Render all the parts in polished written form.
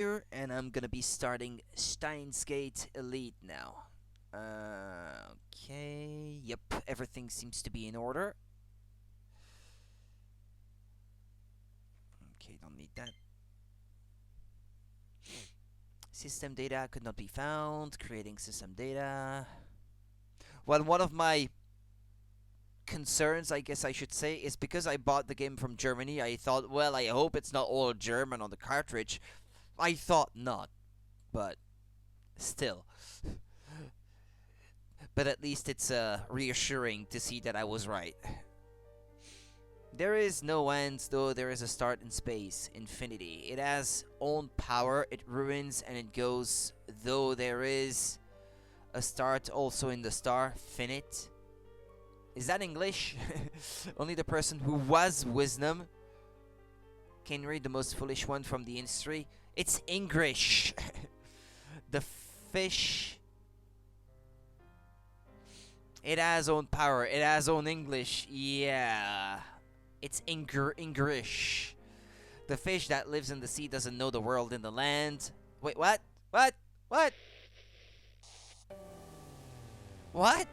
here, and I'm gonna be starting Steins Elite now. Okay, yep, everything seems to be in order. Okay, don't need that. System data could not be found. Creating system data. Well, one of my concerns, I guess I should say, is because I bought the game from Germany, I thought, well, I hope it's not all German on the cartridge. I thought not, but still. But at least it's reassuring to see that I was right. There is no end, though there is a start in space, infinity. It has own power, it ruins and it goes, though there is a start also in the star, finite. Is that English? Only the person who was wisdom can read the most foolish one from the industry. It's English. The fish. It has own power. It has own English. Yeah. It's English. The fish that lives in the sea doesn't know the world in the land. Wait, what? What? What? What?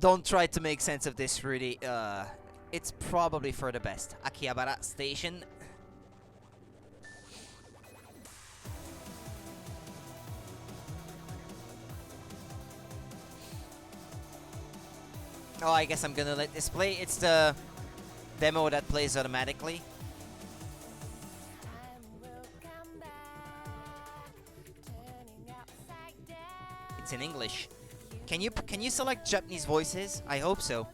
Don't try to make sense of this, Rudy. It's probably for the best. Akihabara Station. Oh, I guess I'm gonna let this play. It's the demo that plays automatically. It's in English. Can you select Japanese voices? I hope so.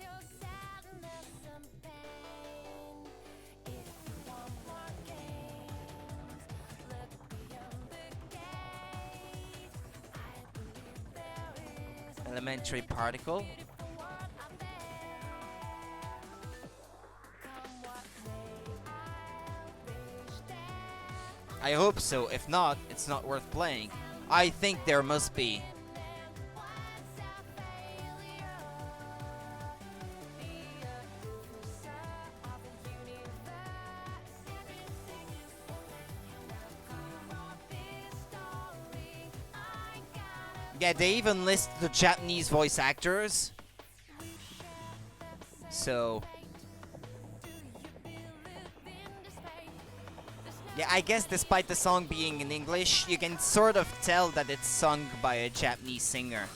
Elementary particle. I hope so. If not, it's not worth playing. I think there must be. Yeah, they even list the Japanese voice actors. So... yeah, I guess despite the song being in English, you can sort of tell that it's sung by a Japanese singer.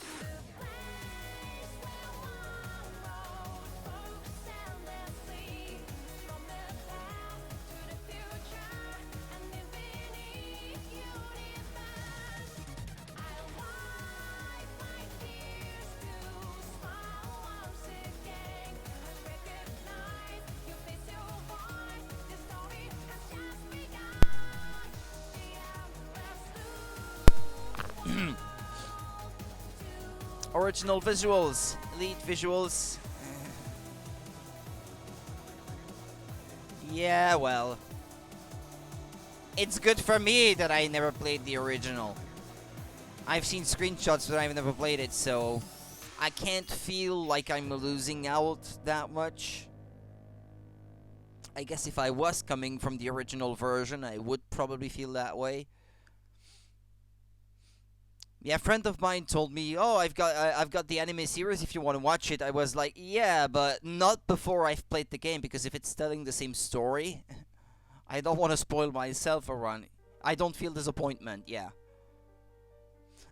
Original visuals, elite visuals. Yeah, well, it's good for me that I never played the original. I've seen screenshots, but I've never played it, so I can't feel like I'm losing out that much. I guess if I was coming from the original version, I would probably feel that way. Yeah, a friend of mine told me, "Oh, I've got the anime series. If you want to watch it," I was like, "Yeah, but not before I've played the game, because if it's telling the same story, I don't want to spoil myself a run. I don't feel disappointment. Yeah,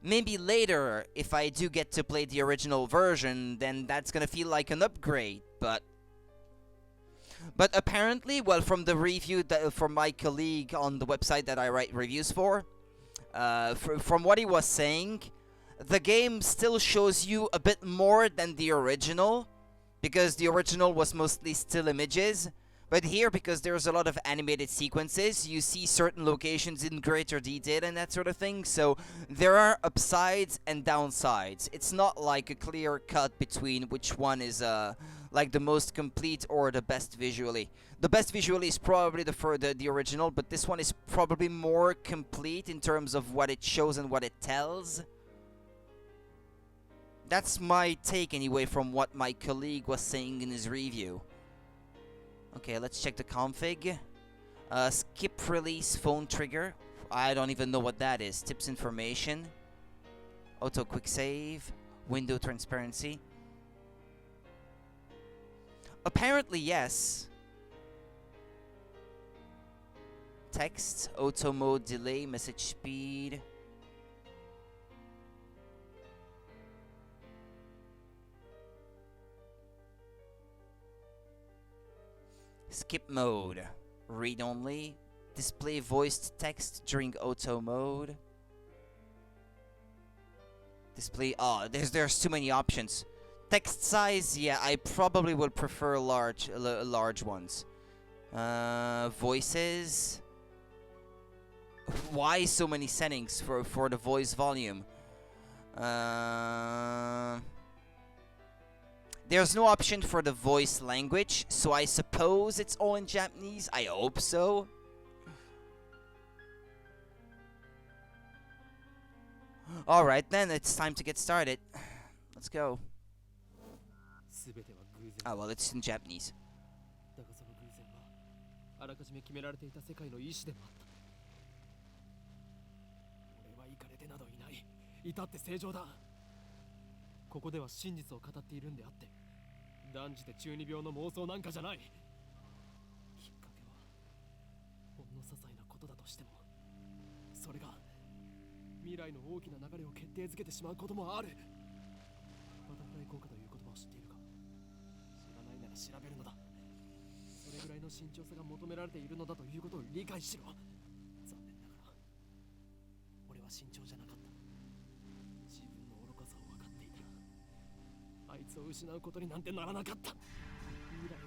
maybe later if I do get to play the original version, then that's gonna feel like an upgrade. But apparently, well, from the review that from my colleague on the website that I write reviews for." From what he was saying, the game still shows you a bit more than the original, because the original was mostly still images. But here, because there's a lot of animated sequences, you see certain locations in greater detail and that sort of thing. So there are upsides and downsides. It's not like a clear cut between which one is like the most complete or the best visually. The best visually is probably the original, but this one is probably more complete in terms of what it shows and what it tells. That's my take anyway from what my colleague was saying in his review. Okay, let's check the config. Skip release phone trigger. I don't even know what that is. Tips information. Auto quick save. Window transparency. Apparently, yes. Text, auto mode delay, message speed. Skip mode, read only. Display voiced text during auto mode. Display, there's too many options. Text size, yeah, I probably would prefer large ones. Voices. Why so many settings for the voice volume? There's no option for the voice language, so I suppose it's all in Japanese. I hope so. Alright then, it's time to get started. Let's go. Oh well, it's in Japanese. あらかじめ決められていた世界の意志でもあった。俺はイカれてなどいない。至って正常だ。ここでは真実を語っているんであって、断じて中二病の妄想なんかじゃない。きっかけはほんの些細なことだとしても、それが未来の大きな流れを決定づけてしまうこともある。バタフライ効果という言葉を知っているか。知らないなら調べるのだ。それぐらいの慎重さが求められているのだということを理解しろ。残念ながら俺は慎重じゃなかった。自分の愚かさを分かっていたらあいつを失うことになんてならなかった。未来を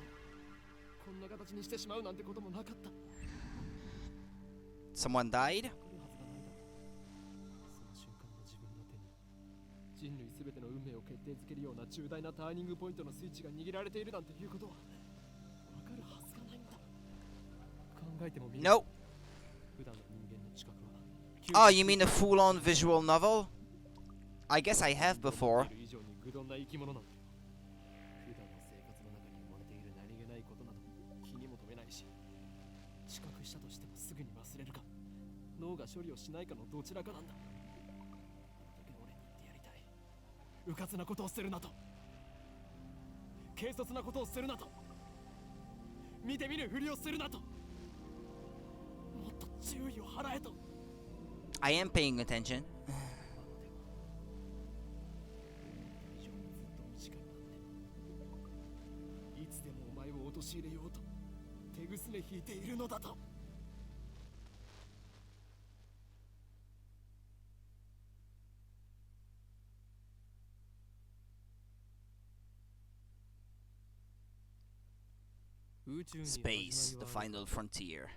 こんな形にしてしまうなんてこともなかった。 Someone died? その瞬間の自分の手に人類すべての運命を決定づけるような重大なターニングポイントのスイッチが握られているなんていうことは No. Oh, you mean a full-on visual novel? I guess I have before. I am paying attention. Space, the final frontier.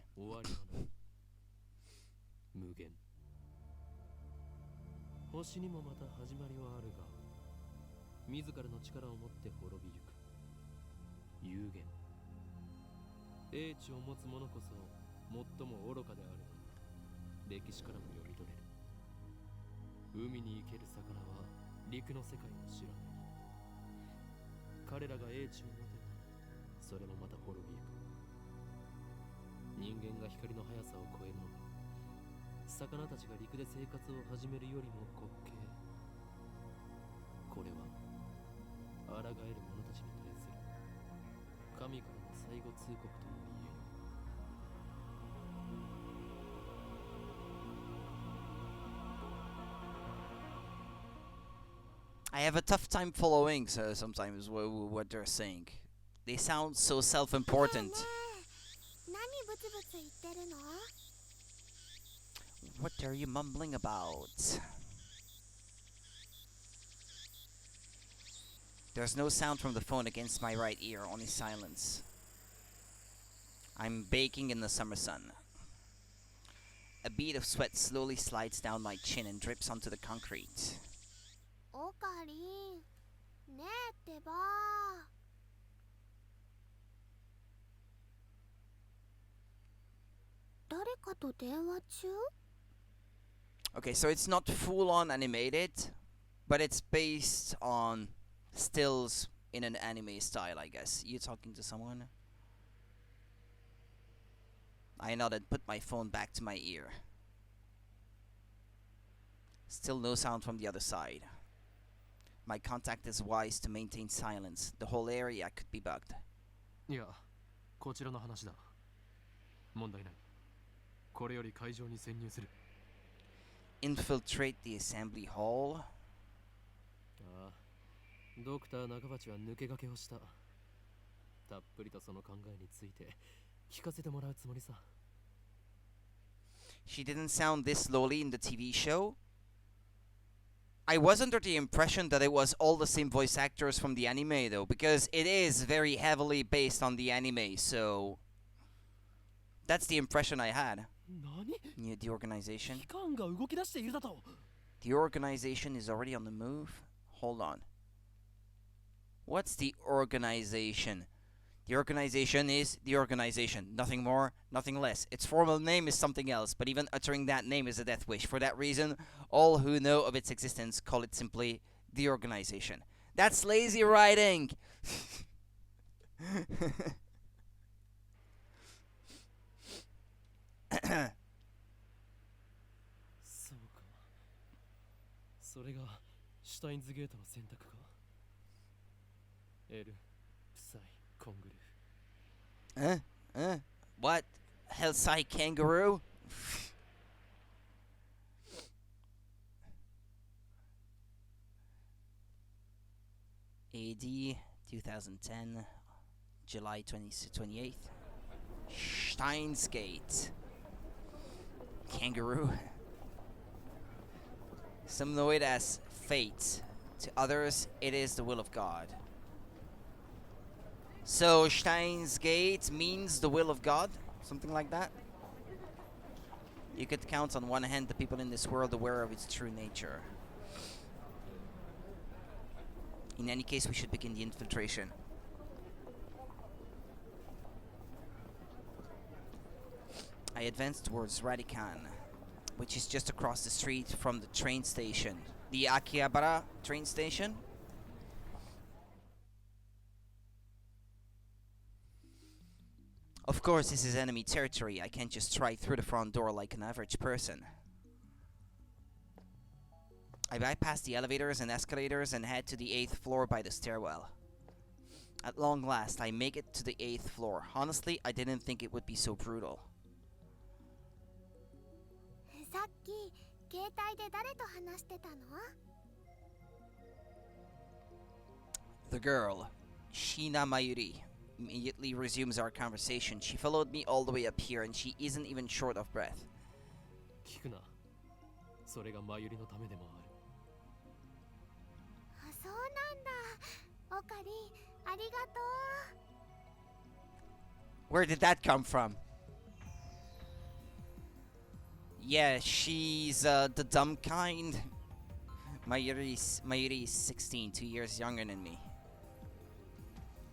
無限星にもまた始まりはあるが自らの力を持って滅びゆく有限英知を持つ者こそ最も愚かであると歴史からも読み取れる。海に生ける魚は陸の世界を知らない。彼らが英知を持てばそれもまた滅びゆく。人間が光の速さを超えるのは魚たちが陸で生活を始めるよりも滑稽。これは抗える者たちに対する神からの最後通告とも言える。I have a tough time following sometimes what they're saying. They sound so self-important. What are you mumbling about? There's no sound from the phone against my right ear, only silence. I'm baking in the summer sun. A bead of sweat slowly slides down my chin and drips onto the concrete. Okay, so it's not full-on animated, but it's based on stills in an anime style, I guess. You talking to someone? I nodded, put my phone back to my ear. Still no sound from the other side. My contact is wise to maintain silence. The whole area could be bugged. いや、こちらの話だ。問題ない。これより会場に潜入する。Infiltrate the assembly hall? ああ、ドクター中鉢は抜け駆けをした。たっぷりとその考えについて聞かせてもらうつもりさ。She didn't sound this slowly in the TV show. I was under the impression that it was all the same voice actors from the anime though, because it is very heavily based on the anime, so that's the impression I had. 何? Yeah, the organization. 機関が動き出しているだと。The organization is already on the move? Hold on. What's the organization? The organization is the organization. Nothing more, nothing less. Its formal name is something else, but even uttering that name is a death wish. For that reason, all who know of its existence call it simply the organization. That's lazy writing! そうか。それがシュタインズゲートの選択か。L、プサイ、コングル。What? Hellside Kangaroo? AD 2010, July 28th. Steins Gate. Kangaroo. Some know it as fate. To others, it is the will of God. So Steins Gate means the will of God? Something like that? You could count on one hand the people in this world aware of its true nature. In any case, we should begin the infiltration. I advanced towards Radican, which is just across the street from the train station. The Akihabara train station? Of course, this is enemy territory. I can't just stride through the front door like an average person. I bypass the elevators and escalators and head to the 8th floor by the stairwell. At long last, I make it to the 8th floor. Honestly, I didn't think it would be so brutal. The girl, Shina Mayuri, immediately resumes our conversation. She followed me all the way up here and she isn't even short of breath. 聞くな。それがマユリのためでもある。そうなんだ。オカリン、ありがとう。 Where did that come from? Yeah, she's the dumb kind. Mayuri's 16, 2 years younger than me.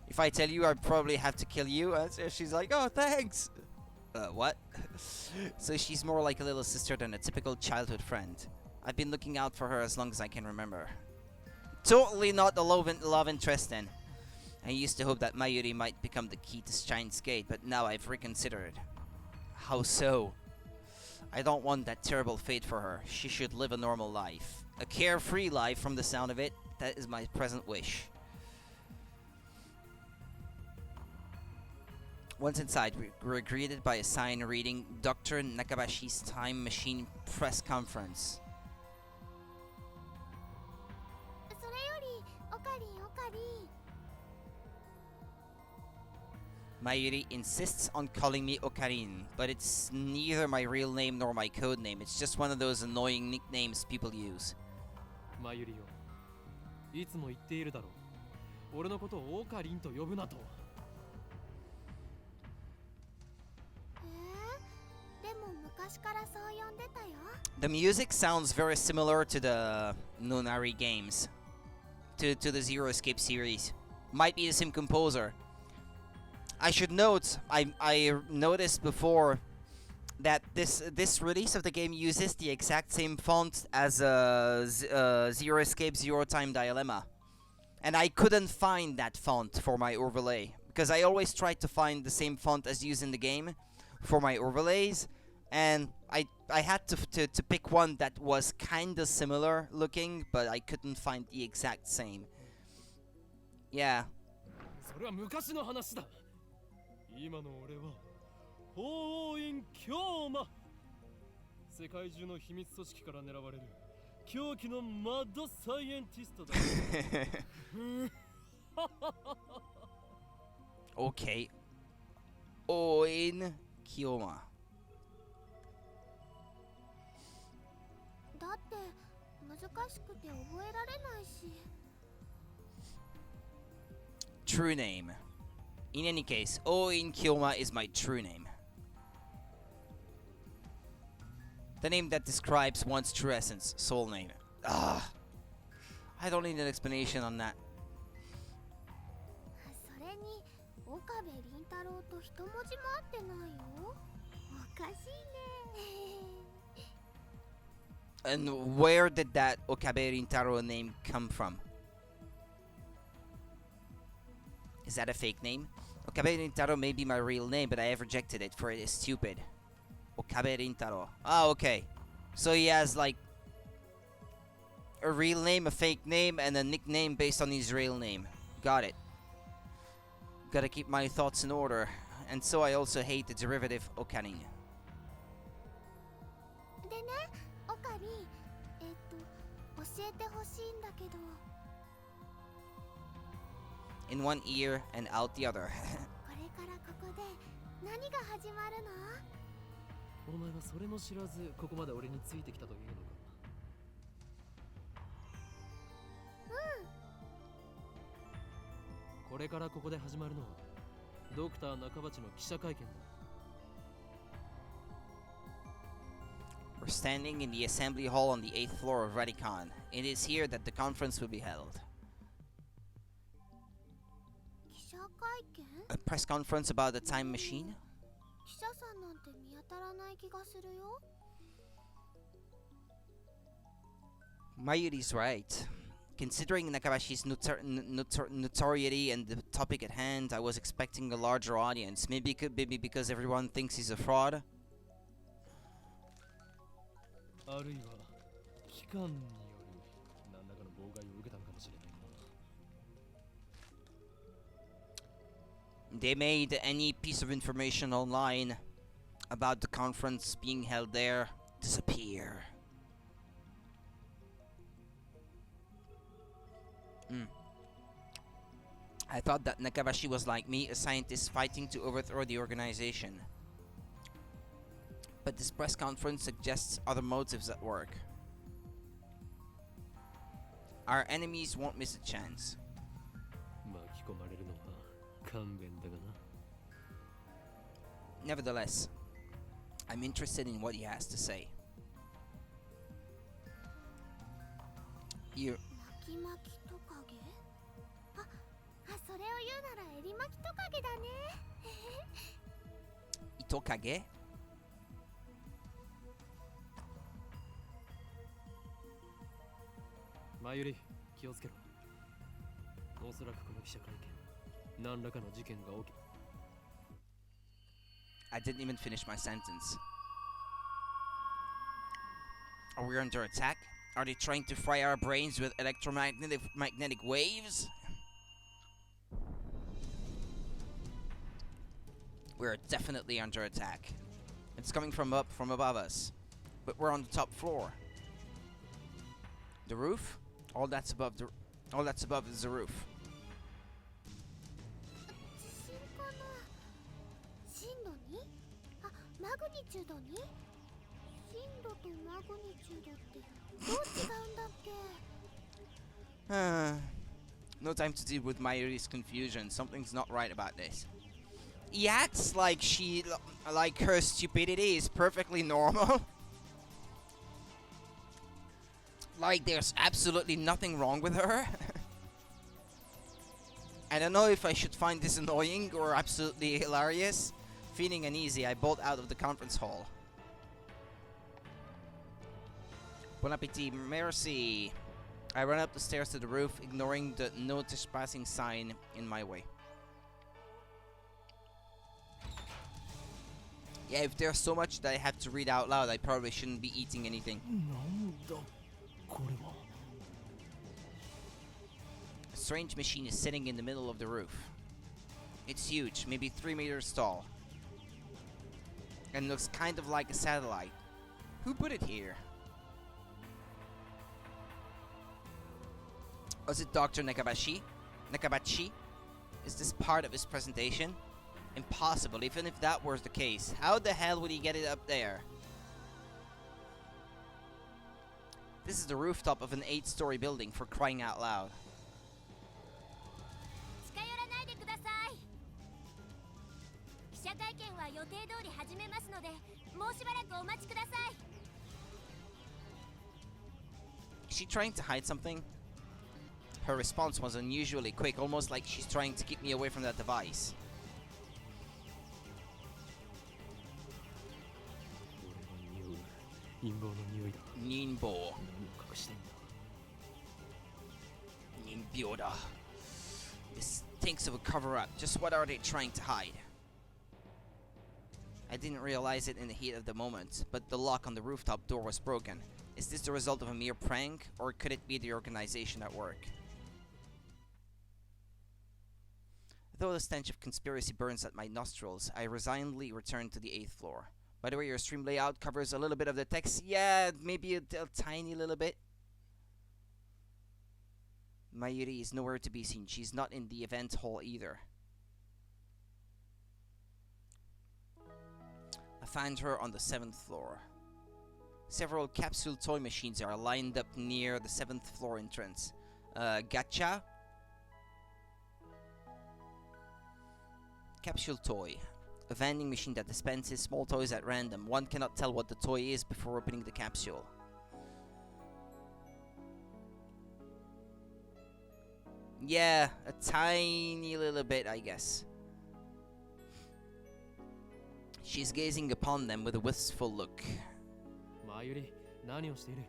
If I tell you, I'd probably have to kill you. So she's like, oh, thanks. What? So she's more like a little sister than a typical childhood friend. I've been looking out for her as long as I can remember. Totally not the love interest then. I used to hope that Mayuri might become the key to Steins Gate, but now I've reconsidered. How so? I don't want that terrible fate for her. She should live a normal life. A carefree life from the sound of it. That is my present wish. Once inside, we were greeted by a sign reading Dr. Nakabashi's Time Machine Press Conference. Mayuri insists on calling me Okarin, but it's neither my real name nor my code name. It's just one of those annoying nicknames people use. Mayuri よ、いつも言っているだろう。俺のことをオカリンと呼ぶなと。The music sounds very similar to the Nonari games, to the Zero Escape series. Might be the same composer. I should note, I noticed before that this release of the game uses the exact same font as Zero Escape Zero Time Dilemma. And I couldn't find that font for my overlay, because I always try to find the same font as used in the game, for my overlays, and I had to pick one that was kinda similar looking, but I couldn't find the exact same. Yeah. それは昔の話だ。今の俺は法王院京馬。世界中の秘密組織から狙われる狂気のマッドサイエンティストだ。Okay. Oin Kyoma. だって難しくて覚えられないし。 True name. In any case, Oin Kyoma is my true name. The name that describes one's true essence, soul name. I don't need an explanation on that. それに岡部倫太郎と一文字も合ってないよ。おかしいね。 And where did that Okabe Rintaro name come from? Is that a fake name? Okabe Rintaro may be my real name, but I have rejected it for it is stupid. Okabe Rintaro. Oh, okay. So he has like a real name, a fake name, and a nickname based on his real name. Got it. Gotta keep my thoughts in order. And so I also hate the derivative Okanin. でね、オカリン、教えてほしいんだけど。 In one ear and out the other. これからここで何が始まるの？お前はそれも知らずここまで俺についてきたというのか。これからここで始まるのはドクター中鉢の記者会見だ。 We're standing in the assembly hall on the 8th floor of Radicon. It is here that the conference will be held. 記者会見？ A press conference about the time machine? 記者さんなんて見当たらない気がするよ。 Mayuri's right. Considering Nakabashi's notoriety and the topic at hand, I was expecting a larger audience. Maybe because everyone thinks he's a fraud? あるいは機関による何らかの妨害を受けたのかもしれないな。 They made any piece of information online about the conference being held there disappear. I thought that Nakabashi was like me, a scientist fighting to overthrow the organization. But this press conference suggests other motives at work. Our enemies won't miss a chance. 巻き込まれるのは勘弁だがな。 Nevertheless, I'm interested in what he has to say. You 巻き巻きトカゲ？それを言うならエリマキトカゲだね。 Itokage? 前より気をつけろ。おそらくこの記者会見、何らかの事件が起き。 I didn't even finish my sentence. Are we under attack? Are they trying to fry our brains with magnetic waves? We're definitely under attack. It's coming from above us. But we're on the top floor. The roof? All that's above is the roof. 地震かな？震度 2？ マグニチュード 2？ 震度とマグニチュードってどう違うんだっけ？ No time to deal with Mayuri's confusion. Something's not right about this. He acts like her stupidity is perfectly normal. Like there's absolutely nothing wrong with her. I don't know if I should find this annoying or absolutely hilarious. Feeling uneasy, I bolt out of the conference hall. Bon appetit, merci. I run up the stairs to the roof, ignoring the no trespassing sign in my way. Yeah, if there's so much that I have to read out loud, I probably shouldn't be eating anything. なんだこれは。 A strange machine is sitting in the middle of the roof. It's huge, maybe 3 meters tall. And looks kind of like a satellite. Who put it here? Was it Dr. Nakabashi? Nakabachi? Is this part of his presentation? Impossible, even if that was the case. How the hell would he get it up there? This is the rooftop of an 8-story building, for crying out loud. 近寄らないでください。記者会見は予定通り始めますので、もうしばらくお待ちください。 Is she trying to hide something? Her response was unusually quick, almost like she's trying to keep me away from that device. 陰謀の匂いだ。 Ninbo. 何を隠してんだ。 Ninbyoda. This stinks of a cover-up. Just what are they trying to hide? I didn't realize it in the heat of the moment, but the lock on the rooftop door was broken. Is this the result of a mere prank, or could it be the organization at work? Though the stench of conspiracy burns at my nostrils, I resignedly return to the 8th floor. By the way, your stream layout covers a little bit of the text. Yeah, maybe a tiny little bit. Mayuri is nowhere to be seen. She's not in the event hall either. I find her on the 7th floor. Several capsule toy machines are lined up near the 7th floor entrance. Gacha? Capsule toy. A vending machine that dispenses small toys at random. One cannot tell what the toy is before opening the capsule. Yeah, a tiny little bit, I guess. She's gazing upon them with a wistful look. マユリ、何をしている。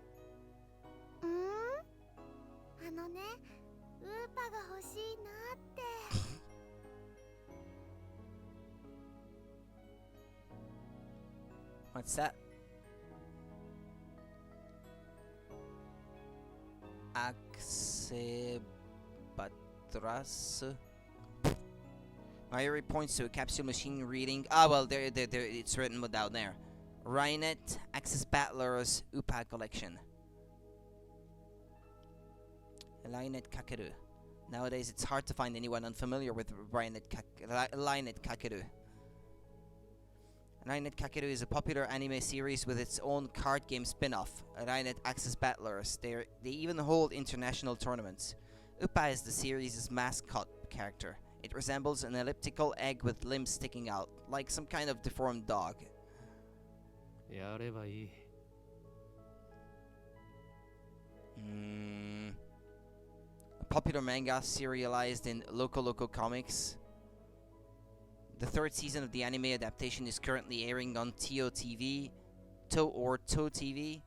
あのね、ウーパが欲しいなって。 What's that? Axebatras. Mayuri points to a capsule machine reading. Ah, well, there, it's written down there. Rainet Axis Battlers Upa Collection. Rainet Kakeru. Nowadays, it's hard to find anyone unfamiliar with Rainet Kakeru. Rainet Kakeru is a popular anime series with its own card game spin-off, Rainet Axis Battlers. They even hold international tournaments. Upa is the series' mascot character. It resembles an elliptical egg with limbs sticking out, like some kind of deformed dog. やればいい。A popular manga serialized in Loco Loco Comics. The 3rd season of the anime adaptation is currently airing on TOTV, TV.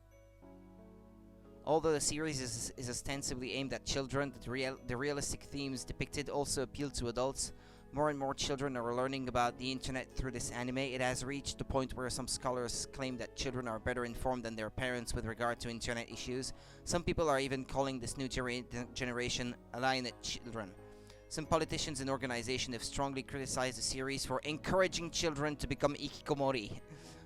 Although the series is ostensibly aimed at children, the realistic themes depicted also appeal to adults. More and more children are learning about the internet through this anime. It has reached the point where some scholars claim that children are better informed than their parents with regard to internet issues. Some people are even calling this new generation Alienet children. Some politicians and organizations have strongly criticized the series for encouraging children to become ikikomori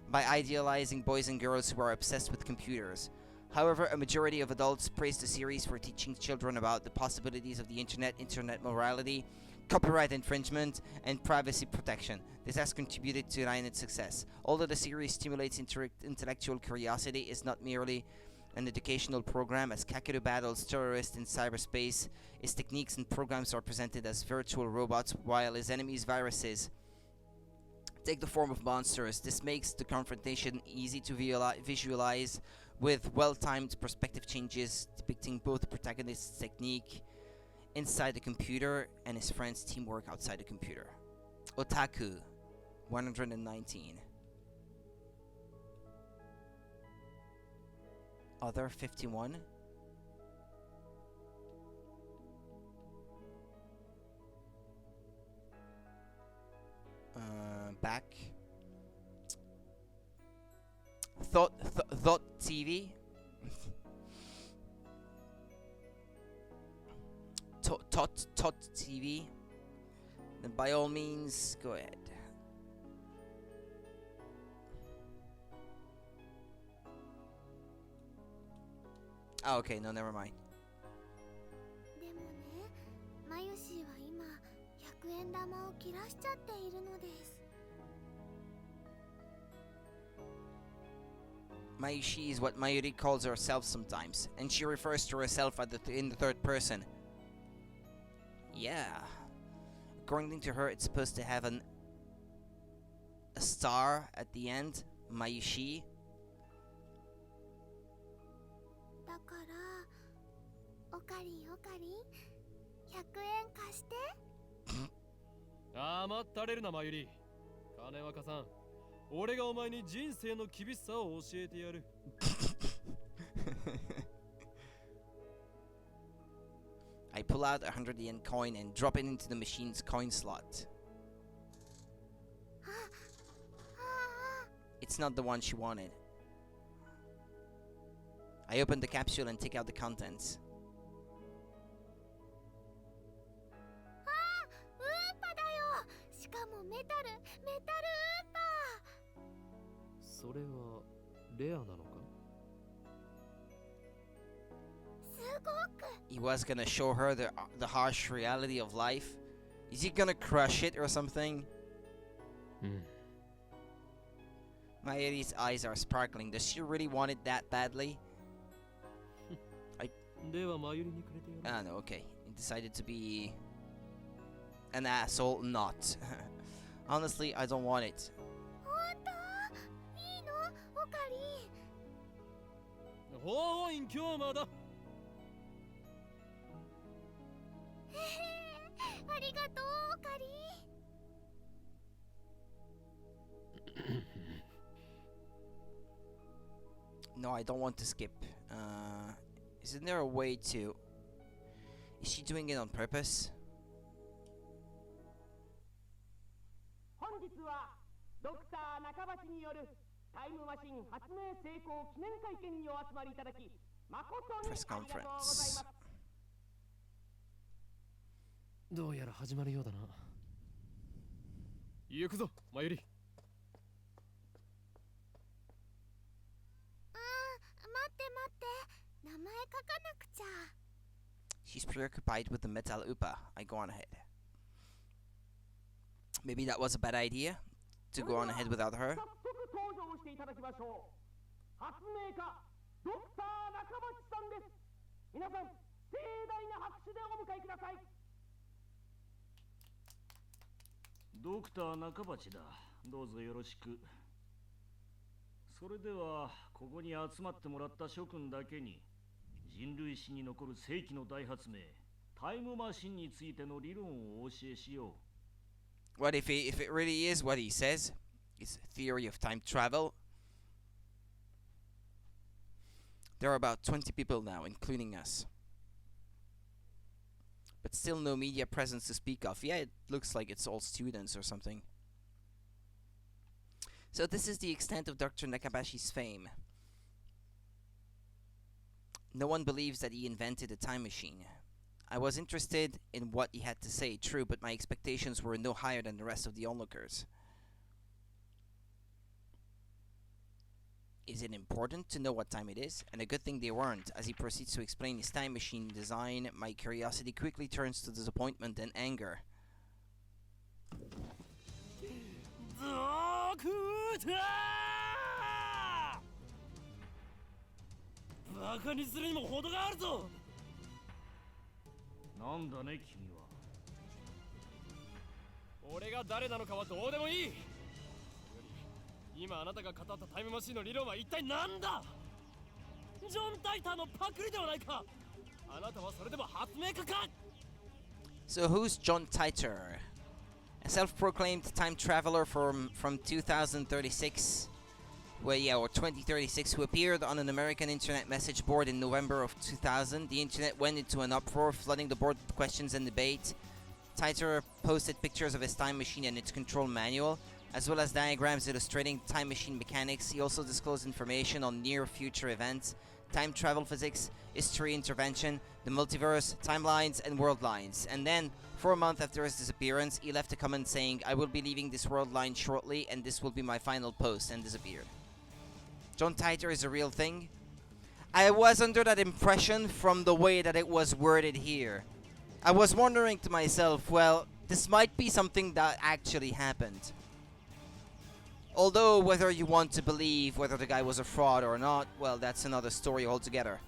by idealizing boys and girls who are obsessed with computers. However, a majority of adults praise the series for teaching children about the possibilities of the internet morality, copyright infringement, and privacy protection. This has contributed to Alienet's success. Although the series stimulates intellectual curiosity, it's not merely an educational program, as Kakeru battles terrorists in cyberspace. His techniques and programs are presented as virtual robots, while his enemies, viruses, take the form of monsters. This makes the confrontation easy to visualize, with well-timed perspective changes depicting both the protagonist's technique inside the computer and his friend's teamwork outside the computer. Otaku, 119. Other, 51. Back. Thought TV. Tot TV. Then by all means, go ahead. Oh, okay, no, never mind. でもね、マユシーは今100円玉を切らしちゃっているのです。 Mayushi is what Mayuri calls herself sometimes, and she refers to herself in the third person. Yeah. According to her, it's supposed to have a star at the end, Mayushi. だからおかりん100円貸して。甘ったれるなマユリ。金若さん、俺がお前に人生の厳しさを教えてやる。I pull out a 100 yen coin and drop it into the machine's coin slot. It's not the one she wanted. I open the capsule and take out the contents. ウーパだよ。しかもメタルウーパ。それはレアなのか？ すごく。 He was gonna show her the harsh reality of life. Is he gonna crush it or something? Mayuri's eyes are sparkling. Does she really want it that badly? Ah, no, okay. He decided to be an asshole. Not. Honestly, I don't want it. 本当？いいの？おかり。法院今日まだ。ありがとう、おかり。 No, I don't want to skip. Isn't there a way to... Is she doing it on purpose? 本日はドクター中橋によるタイムマシン発明成功記念会見にお集まりいただき誠にあり Press がとうござい conference. ます。どうやら始まるようだな。行くぞ、マユリ。待って名前書かなくちゃ。 She's preoccupied with the metal upa. I go on ahead. Maybe that was a bad idea to go on ahead without her. 早速登場していただきましょう。発明家ドクター中橋さんです。皆さん盛大な拍手でお迎えください。ドクター中鉢だ。どうぞよろしく。それではここに集まってもらった諸君だけに人類史に残る世紀の大発明タイムマシンについての理論をお教えしよう。 What if it really is what he says? It's a theory of time travel. There are about 20 people now, including us. But still no media presence to speak of. Yeah, it looks like it's all students or something. So this is the extent of Dr. Nakabashi's fame. No one believes that he invented a time machine. I was interested in what he had to say, true, but my expectations were no higher than the rest of the onlookers. Is it important to know what time it is? And a good thing they weren't. As he proceeds to explain his time machine design, my curiosity quickly turns to disappointment and anger. ドクター！バカにするにも程があるぞ。なんだね君は。俺が誰なのかはどうでもいい。今あなたが語ったタイムマシンの理論は一体何だ？ジョン・タイターのパクリではないか。あなたはそれでも発明家か？ So who's John Titor? A self-proclaimed time traveler from 2036, or 2036, who appeared on an American internet message board in November of 2000. The internet went into an uproar, flooding the board with questions and debate. Titor posted pictures of his time machine and its control manual. as well as diagrams illustrating time machine mechanics. He also disclosed information on near-future events, time travel physics, history intervention, the multiverse, timelines, and world lines. And then, for a month after his disappearance, he left a comment saying, "I will be leaving this world line shortly, and this will be my final post," and disappeared. John Titor is a real thing. I was under that impression from the way that it was worded here. I was wondering to myself, well, this might be something that actually happened. Although, whether you want to believe whether the guy was a fraud or not, well, that's another story altogether.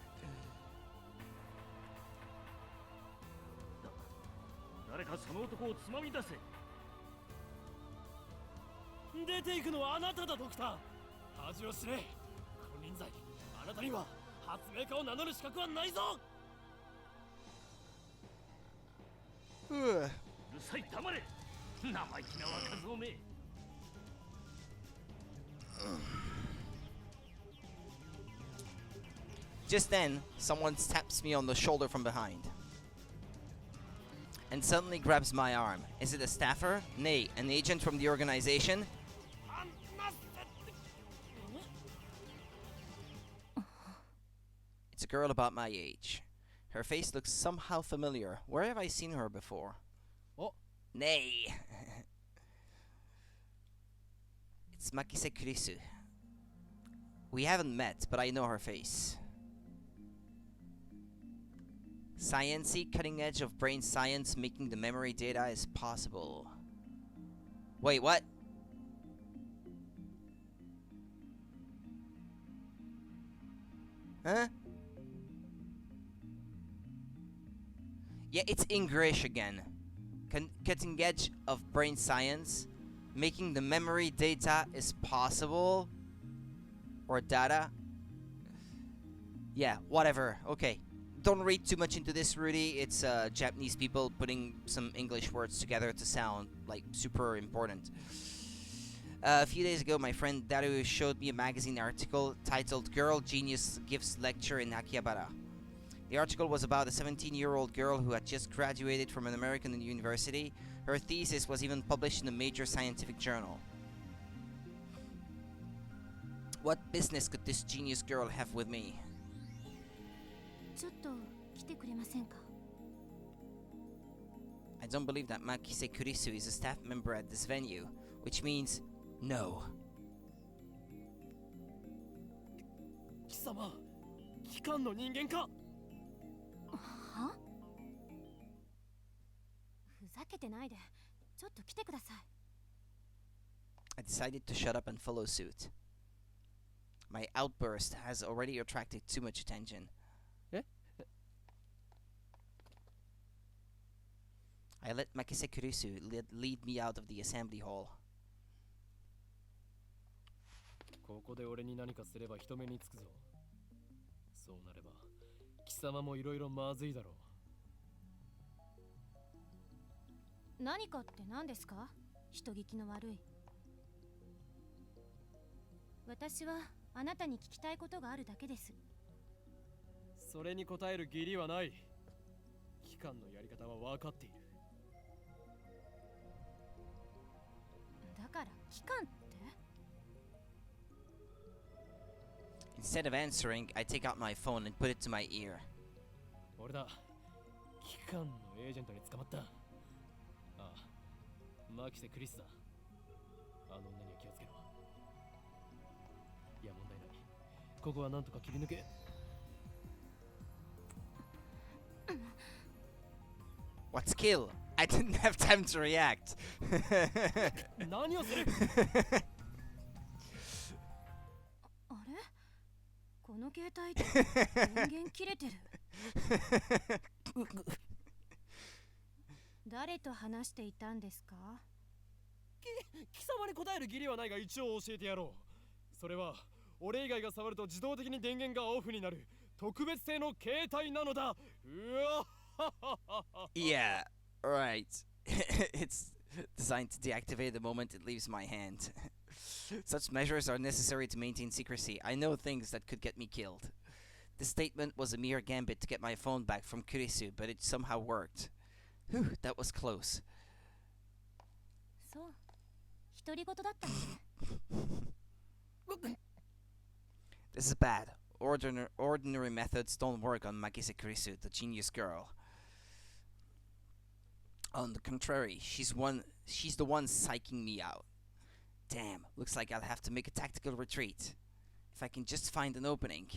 誰かその男をつまみ出せ。出ていくのはあなただ、ドクター。恥を知れ。金輪際、あなたには発明家を名乗る資格はないぞ。うるさい、黙れ。生意気な若造め。Just then, someone taps me on the shoulder from behind and suddenly grabs my arm. Is it a staffer? Nay, an agent from the organization? It's a girl about my age. Her face looks somehow familiar. Where have I seen her before? Oh. Nay. It's Makise Kurisu. We haven't met, but I know her face. Science-y, cutting edge of brain science, making the memory data is possible. Wait, what? Huh? Yeah, it's English again. Cutting edge of brain science, making the memory data is possible. Or data. Yeah, whatever. Okay. Don't read too much into this, Rudy. It's Japanese people putting some English words together to sound like super important. A few days ago, my friend Daru showed me a magazine article titled "Girl Genius Gives Lecture in Akihabara." The article was about a 17-year-old girl who had just graduated from an American university. Her thesis was even published in a major scientific journal. What business could this genius girl have with me? ちょっと来てくれませんか？ I don't believe that Makise Kurisu is a staff member at this venue, which means no. 貴様、機関の人間か？は？ふざけてないで、ちょっと来てください。I decided to shut up and follow suit. My outburst has already attracted too much attention. I let Makise Kurisu lead me out of the assembly hall. ここで俺に何かすれば人目につくぞ。そうなれば、貴様もいろいろまずいだろう。何かって何ですか？人聞きの悪い。私はあなたに聞きたいことがあるだけです。それに答える義理はない。機関のやり方は分かっている。だから機関って？ Instead of answering, I take out my phone and put it to my ear. 俺だ。機関のエージェントに捕まった。ああ、マキセ・クリスだ。あの女には気をつけろ。いや、問題ない。ここはなんとか切り抜け。What's kill? I didn't have time to react. 何をする？あれ？この携帯って電源切れてる。誰と話していたんですか？貴様に答える義理はないが一応教えてやろう。それは俺以外が触ると自動的に電源がオフになる特別製の携帯なのだ。うわYeah, right. It's designed to deactivate the moment it leaves my hand. Such measures are necessary to maintain secrecy. I know things that could get me killed. This statement was a mere gambit to get my phone back from Kurisu, but it somehow worked. Whew, that was close. そう。独り言だったね。 This is bad. Ordinary methods don't work on Makise Kurisu, the genius girl. On the contrary, she's the one psyching me out. Damn, looks like I'll have to make a tactical retreat. If I can just find an opening.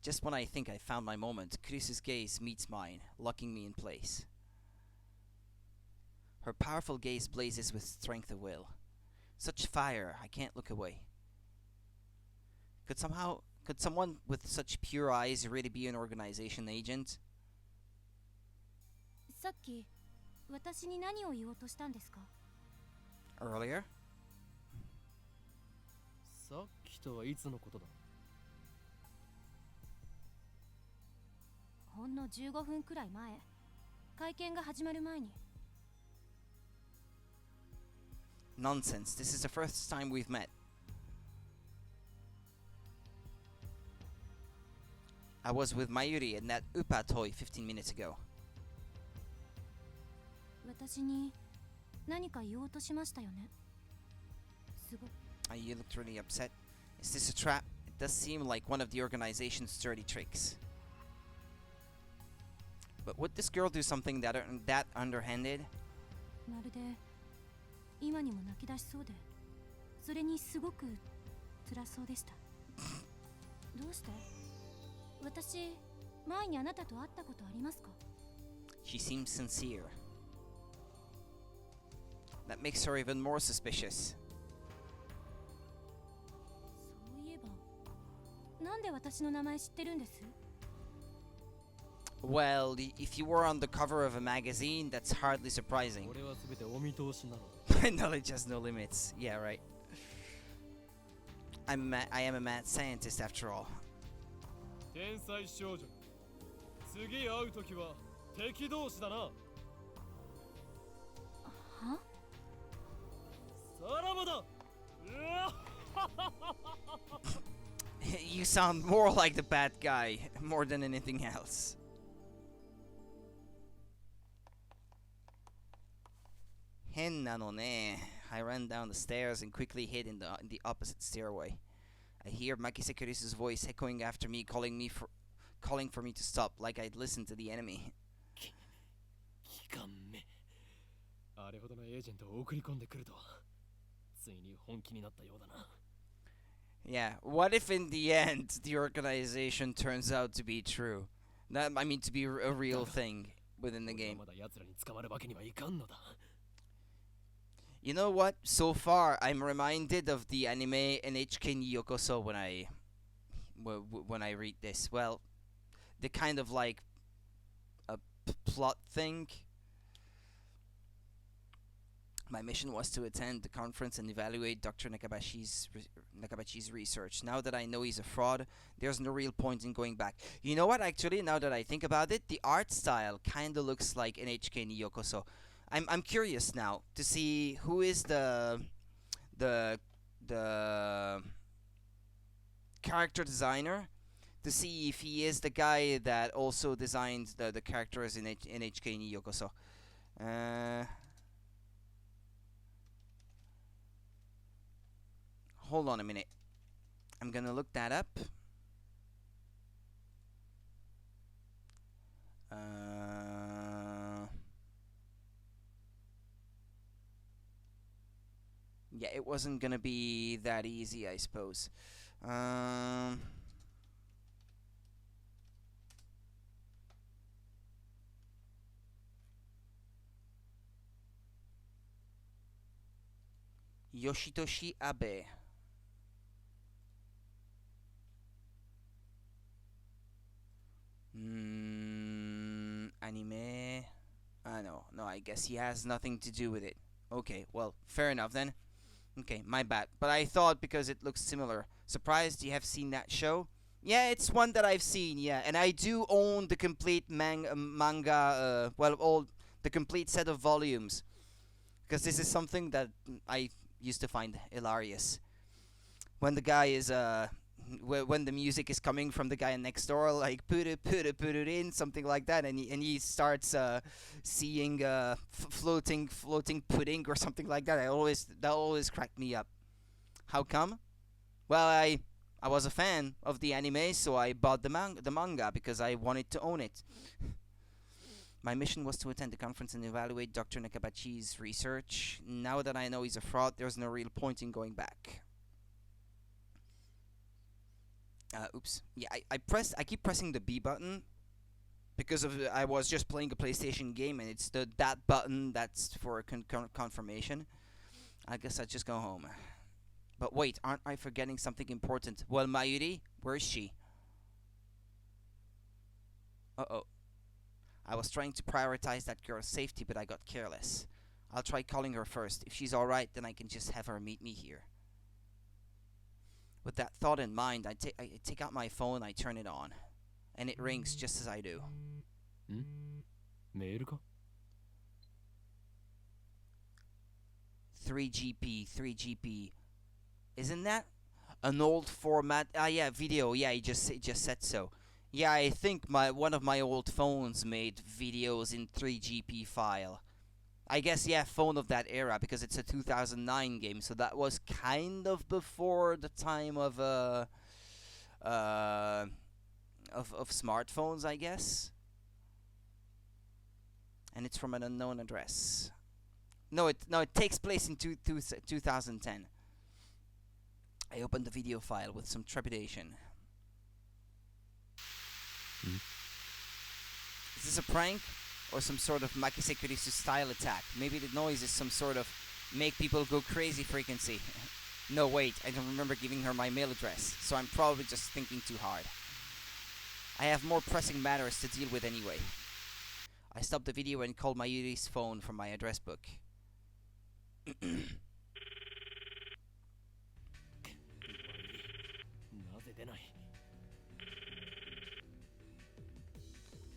Just when I think I found my moment, Kurisu's gaze meets mine, locking me in place. Her powerful gaze blazes with strength of will. Such fire, I can't look away. Could someone with such pure eyes really be an organization agent? さっき私に何を言おうとしたんですか？ Earlier? さっきとはいつのことだ？ほんの15分くらい前、会見が始まる前に。 Nonsense, this is the first time we've met. I was with Mayuri in that Upa toy 15 minutes ago. 私に何か言おうとしましたよね。すご。You looked really upset. Is this a trap? It does seem like one of the organization's dirty tricks. But would this girl do something that underhanded? まるで今にも泣き出しそうで、それにすごく辛そうでした。どうして？私、前にあなたと会ったことありますか？ She seems sincere. That makes her even more suspicious. そういえば、なんで私の名前知ってるんです？ Well, if you were on the cover of a magazine, that's hardly surprising. 俺は全てお見通しなの。My knowledge has no limits. Yeah, right. I am a mad scientist after all. 天才少女。次会うときは敵同士だな。は？さらばだ。 You sound more like the bad guy, more than anything else. Henna no ne. I ran down the stairs and quickly hid in the opposite stairway. I hear Makise Kurisu's voice echoing after me, calling for me to stop, like I'd listened to the enemy. 機関目。あれほどのエージェントを送り込んでくるとは、ついに本気になったようだな。Yeah, what if in the end the organization turns out to be true? I mean, to be a real thing within the game. まだ奴らに捕まるわけにはいかんのだ。 You know what? So far, I'm reminded of the anime NHK ni Yokoso when I read this. Well, the kind of like a plot thing. My mission was to attend the conference and evaluate Dr. Nakabachi's research. Now that I know he's a fraud, there's no real point in going back. You know what? Actually, now that I think about it, the art style kind of looks like NHK ni Yokoso. I'm curious now to see who is the character designer, to see if he is the guy that also designed the characters in NHK ni Yokoso. Hold on a minute. I'm gonna look that up. Yeah, it wasn't gonna be that easy, I suppose. Yoshitoshi Abe. Anime. No, I guess he has nothing to do with it. Okay, well, fair enough then. Okay, my bad. But I thought because it looks similar. Surprised you have seen that show? Yeah, it's one that I've seen, yeah. And I do own the complete manga, the complete set of volumes. Because this is something that I used to find hilarious. When the guy is when the music is coming from the guy next door, like put it in, something like that, and he starts seeing floating pudding or something like that. That always cracked me up. How come? Well, I was a fan of the anime, so I bought the manga because I wanted to own it. My mission was to attend the conference and evaluate Dr. Nakabachi's research. Now that I know he's a fraud, there's no real point in going back. Oops. Yeah, I keep pressing the B button because I was just playing a PlayStation game, and it's that button that's for confirmation. I guess I just go home. But wait, aren't I forgetting something important? Well, Mayuri, where is she? Uh-oh. I was trying to prioritize that girl's safety, but I got careless. I'll try calling her first. If she's alright, then I can just have her meet me here. With that thought in mind, I take out my phone, I turn it on. And it rings just as I do. メールか 3GP. Isn't that an old format? Yeah, video. Yeah, it just said so. Yeah, I think one of my old phones made videos in 3GP file. I guess, yeah, phone of that era, because it's a 2009 game, so that was kind of before the time of smartphones, I guess. And it's from an unknown address. No, it takes place in 2010. I opened the video file with some trepidation. Is this a prank? Or some sort of Makise Kurisu style attack? Maybe the noise is some sort of make people go crazy frequency. No, wait, I don't remember giving her my mail address, so I'm probably just thinking too hard. I have more pressing matters to deal with anyway. I stopped the video and called Mayuri's phone from my address book.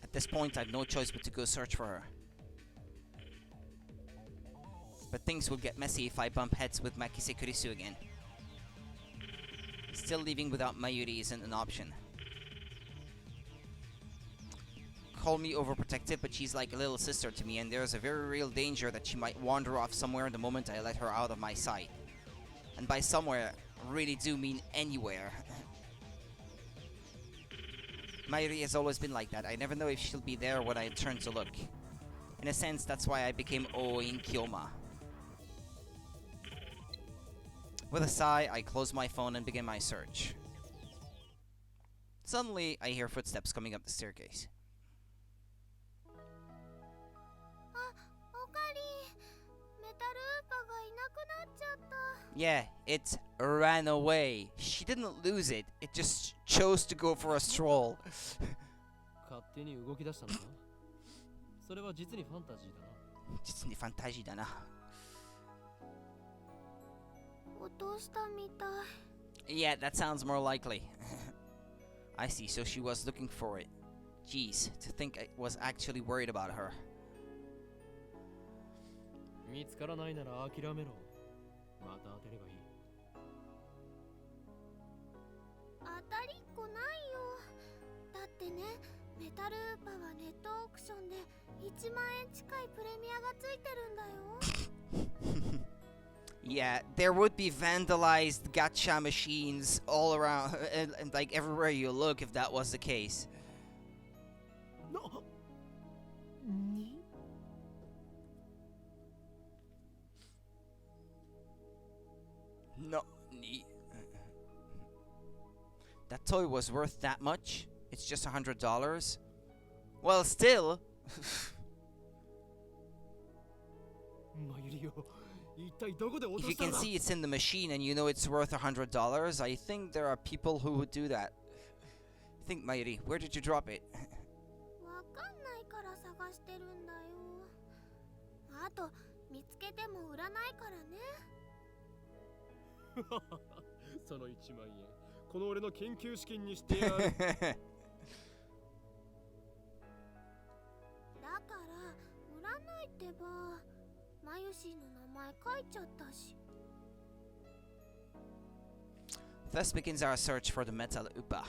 At this point, I have no choice but to go search for her. But things will get messy if I bump heads with Makise Kurisu again. Still leaving without Mayuri isn't an option. Call me overprotective, but she's like a little sister to me, and there's a very real danger that she might wander off somewhere the moment I let her out of my sight. And by somewhere, I really do mean anywhere. Mayuri has always been like that. I never know if she'll be there when I turn to look. In a sense, that's why I became in Kyoma. With a sigh, I close my phone and begin my search. Suddenly, I hear footsteps coming up the staircase. Yeah, it ran away. She didn't lose it. It just chose to go for a stroll. 勝手に動き出したのかそれは実にファンタジーだな。実にファンタジーだな。落としたみたい。Yeah, that sounds more likely. I see, so she was looking for it. Jeez, to think I was actually worried about her. 見つからないなら諦めろ。また当てればいい。当たりっこないよ。だってね、メタルウーパはネットオークションで1万円近いプレミアがついてるんだよ。Yeah, there would be vandalized gacha machines all around, and like everywhere you look if that was the case. No. That toy was worth that much? It's just $100? Well, still. If you can see it's in the machine and you know it's worth $100, I think there are people who would do that. Think, Mayuri, where did you drop it? わかんないから探してるんだよ。あと見つけても売らないからね。その1万円、この俺の研究資金にしてやる。だから売らないってば。マユシーの名前書いちゃったし。Thus begins our search for the Metal Upa.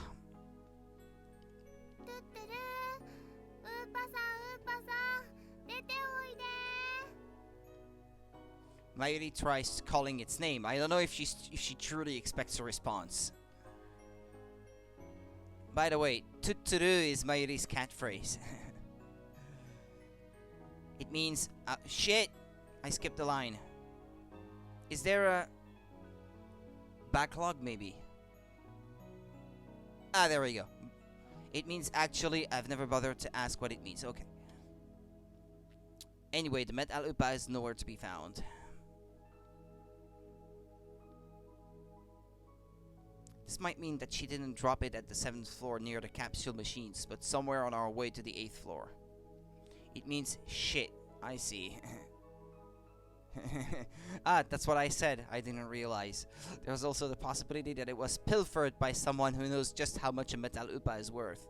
トゥットゥルー、ウーパさん、ウーパさん、出ておいで。 Mayuri tries calling its name. I don't know if she truly expects a response. By the way, tuturu is Mayuri's catchphrase. It means shit. I skipped a line. Is there a backlog maybe? Ah, there we go. It means actually. I've never bothered to ask what it means. Okay. Anyway, the Metal Upa is nowhere to be found. This might mean that she didn't drop it at the 7th floor near the capsule machines, but somewhere on our way to the 8th floor. It means shit. I see. Ah, that's what I said. I didn't realize. There's also the possibility that it was pilfered by someone who knows just how much a Metal Upa is worth.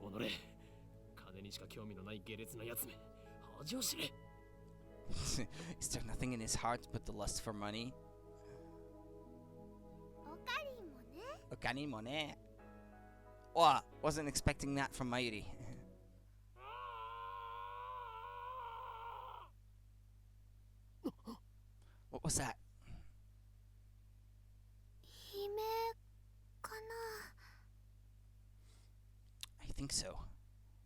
おのれ、金にしか興味のない下劣なやつめ、恥を知れ。 Is there nothing in his heart but the lust for money? おかりんもね。 Okani mo ne. Oh, wasn't expecting that from Mayuri. What was that? 悲鳴かな。 I think so.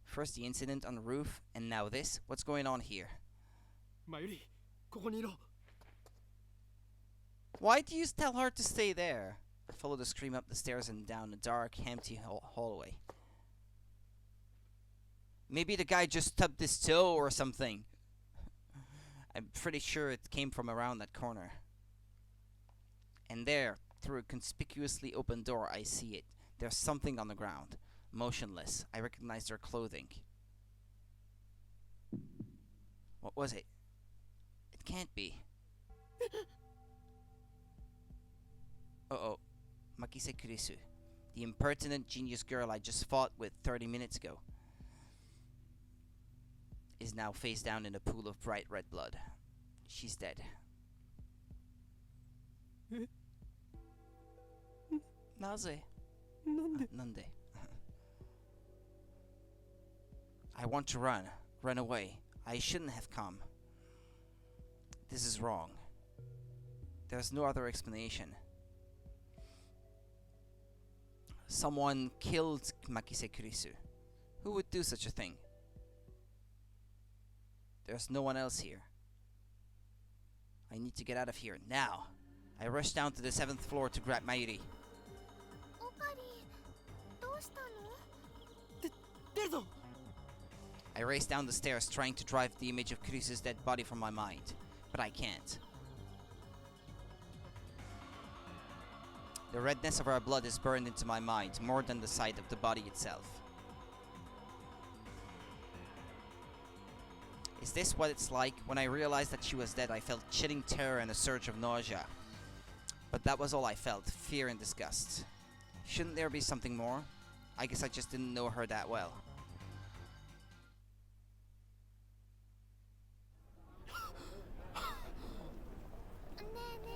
First the incident on the roof, and now this. What's going on here? マユリ、ここにいろ。 Why do you tell her to stay there? I follow the scream up the stairs and down a dark, empty hallway. Maybe the guy just stubbed his toe or something. I'm pretty sure it came from around that corner. And there, through a conspicuously open door, I see it. There's something on the ground. Motionless. I recognize their clothing. What was it? It can't be. Uh-oh. Makise Kurisu. The impertinent genius girl I just fought with 30 minutes ago is now face down in a pool of bright red blood. She's dead. Naze? Nande? I want to run away. I shouldn't have come. This is wrong. There's no other explanation. Someone killed Makise Kurisu. Who would do such a thing? There's no one else here. I need to get out of here now. I rush down to the 7th floor to grab Mayuri. おかりん、どうしたの？出るぞ。 I race down the stairs trying to drive the image of Kurisu's dead body from my mind, but I can't. The redness of her blood is burned into my mind more than the sight of the body itself. Is this what it's like? When I realized that she was dead, I felt chilling terror and a surge of nausea. But that was all I felt, fear and disgust. Shouldn't there be something more? I guess I just didn't know her that well. ねえね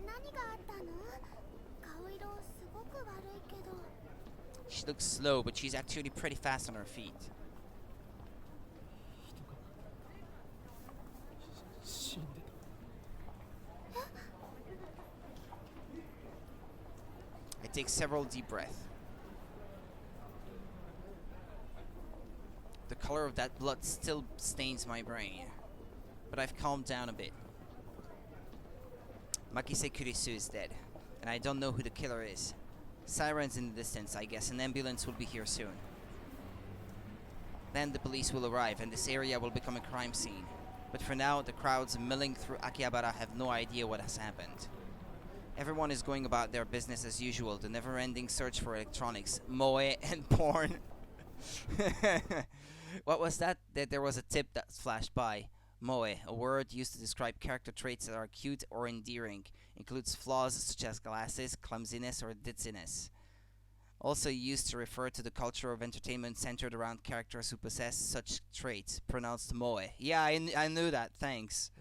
え、何があったの？顔色すごく悪いけど。 She looks slow, but she's actually pretty fast on her feet. 死んでた。 I take several deep breaths. The color of that blood still stains my brain, but I've calmed down a bit. Makise Kurisu is dead, and I don't know who the killer is. Sirens in the distance, I guess. An ambulance will be here soon. Then the police will arrive, and this area will become a crime scene. But for now, the crowds milling through Akihabara have no idea what has happened. Everyone is going about their business as usual, the never-ending search for electronics, moe, and porn. What was that? That there was a tip that flashed by. Moe, a word used to describe character traits that are cute or endearing, includes flaws such as glasses, clumsiness, or ditziness. Also used to refer to the culture of entertainment centered around characters who possess such traits, pronounced moe. Yeah, I knew that, thanks.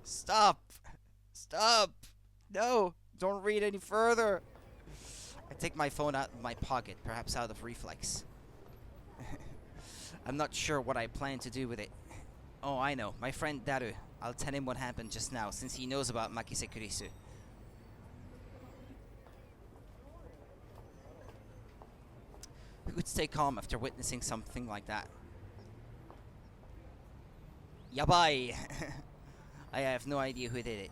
Stop! Stop! No! Don't read any further! I take my phone out of my pocket, perhaps out of reflex. I'm not sure what I plan to do with it. Oh, I know. My friend Daru. I'll tell him what happened just now, since he knows about Makise Kurisu. Who could stay calm after witnessing something like that? Yabai! I have no idea who did it.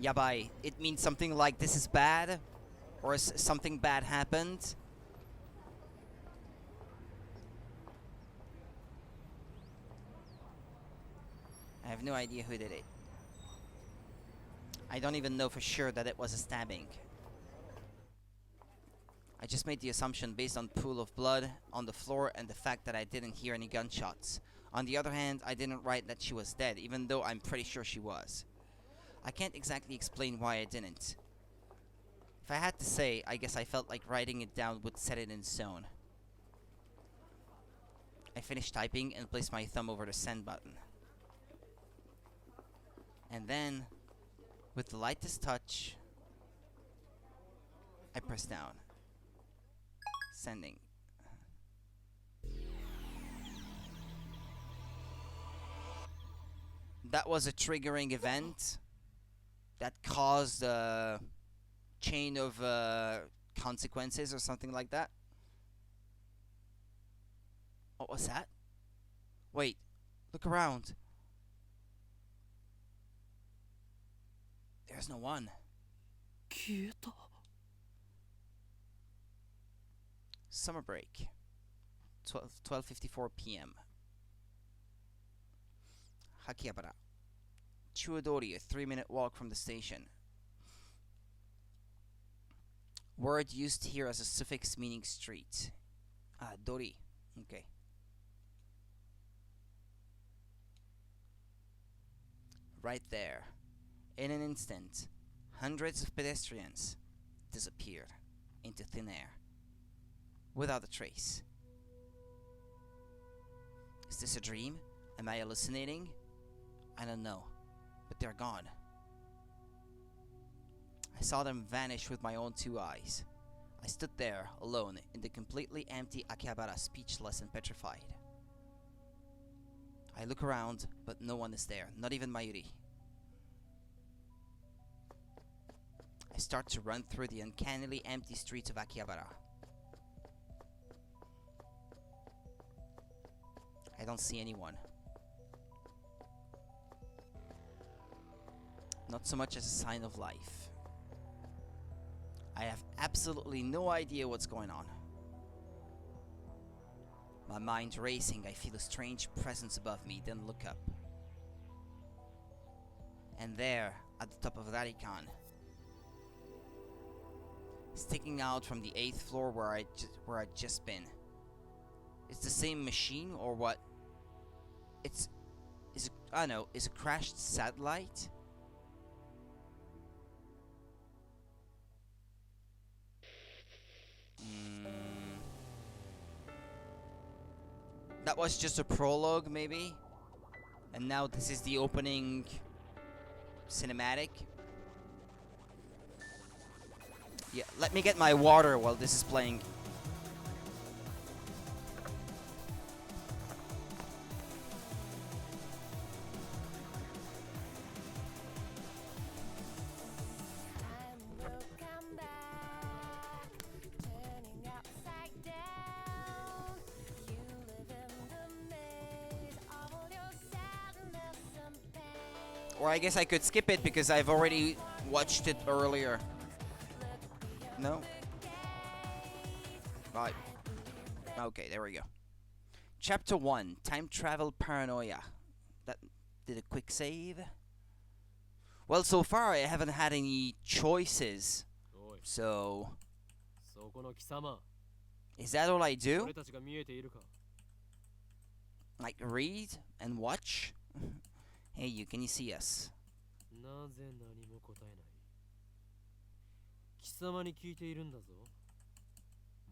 Yabai. It means something like this is bad? Or something bad happened? I have no idea who did it. I don't even know for sure that it was a stabbing. I just made the assumption based on pool of blood on the floor and the fact that I didn't hear any gunshots. On the other hand, I didn't write that she was dead, even though I'm pretty sure she was. I can't exactly explain why I didn't. If I had to say, I guess I felt like writing it down would set it in stone. I finished typing and placed my thumb over the send button. And then, with the lightest touch, I press down. Sending. That was a triggering event that caused a chain of consequences or something like that. What was that? Wait, look around. There's no one. 消えた。 Summer break. 12:54 p.m. Hakihabara. Chuodori, a 3-minute walk from the station. Word used here as a suffix meaning street. Ah, dori. Okay. Right there. In an instant, hundreds of pedestrians disappeared into thin air, without a trace. Is this a dream? Am I hallucinating? I don't know, but they're gone. I saw them vanish with my own 2 eyes. I stood there, alone, in the completely empty Akihabara, speechless and petrified. I look around, but no one is there, not even Mayuri. I start to run through the uncannily empty streets of Akihabara. I don't see anyone. Not so much as a sign of life. I have absolutely no idea what's going on. My mind's racing. I feel a strange presence above me, then look up. And there, at the top of Rarikan, sticking out from the 8th floor where I'd just been. It's the same machine or what? I don't know, is a crashed satellite? That was just a prologue, maybe? And now this is the opening cinematic? Yeah, let me get my water while this is playing. Or I guess I could skip it because I've already watched it earlier. No? Right. Okay, there we go. Chapter 1, Time Travel Paranoia. That did a quick save. Well, so far I haven't had any choices. So, そこの貴様、 is that all I do? 俺たちが見えているか。 Like read and watch? Hey, you, can you see us? なぜ何も答えない。貴様に聞いているんだぞ。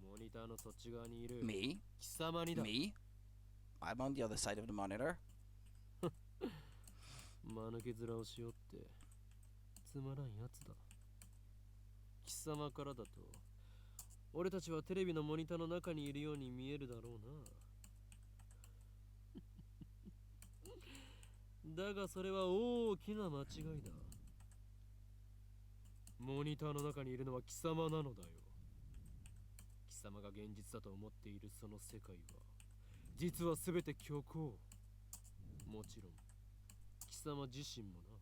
モニターのそっち側にいる。 Me? 貴様にだ。 Me? I'm on the other side of the monitor. 間抜け面をしよってつまらんやつだ。貴様からだと俺たちはテレビのモニターの中にいるように見えるだろうな。だがそれは大きな間違いだ。モニターの中にいるのは貴様なのだよ。貴様が現実だと思っているその世界は実は全て虚構。もちろん貴様自身もな。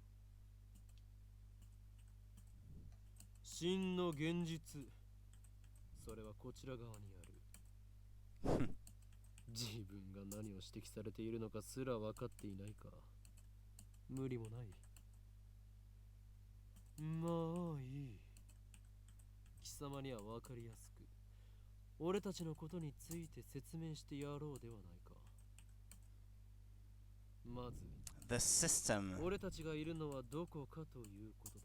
真の現実、それはこちら側にある。自分が何を指摘されているのかすら分かっていないか。無理もない。まあいい。貴様には分かりやすく俺たちのことについて説明してやろうではないか。まず The system. 俺たちがいるのはどこかということだ。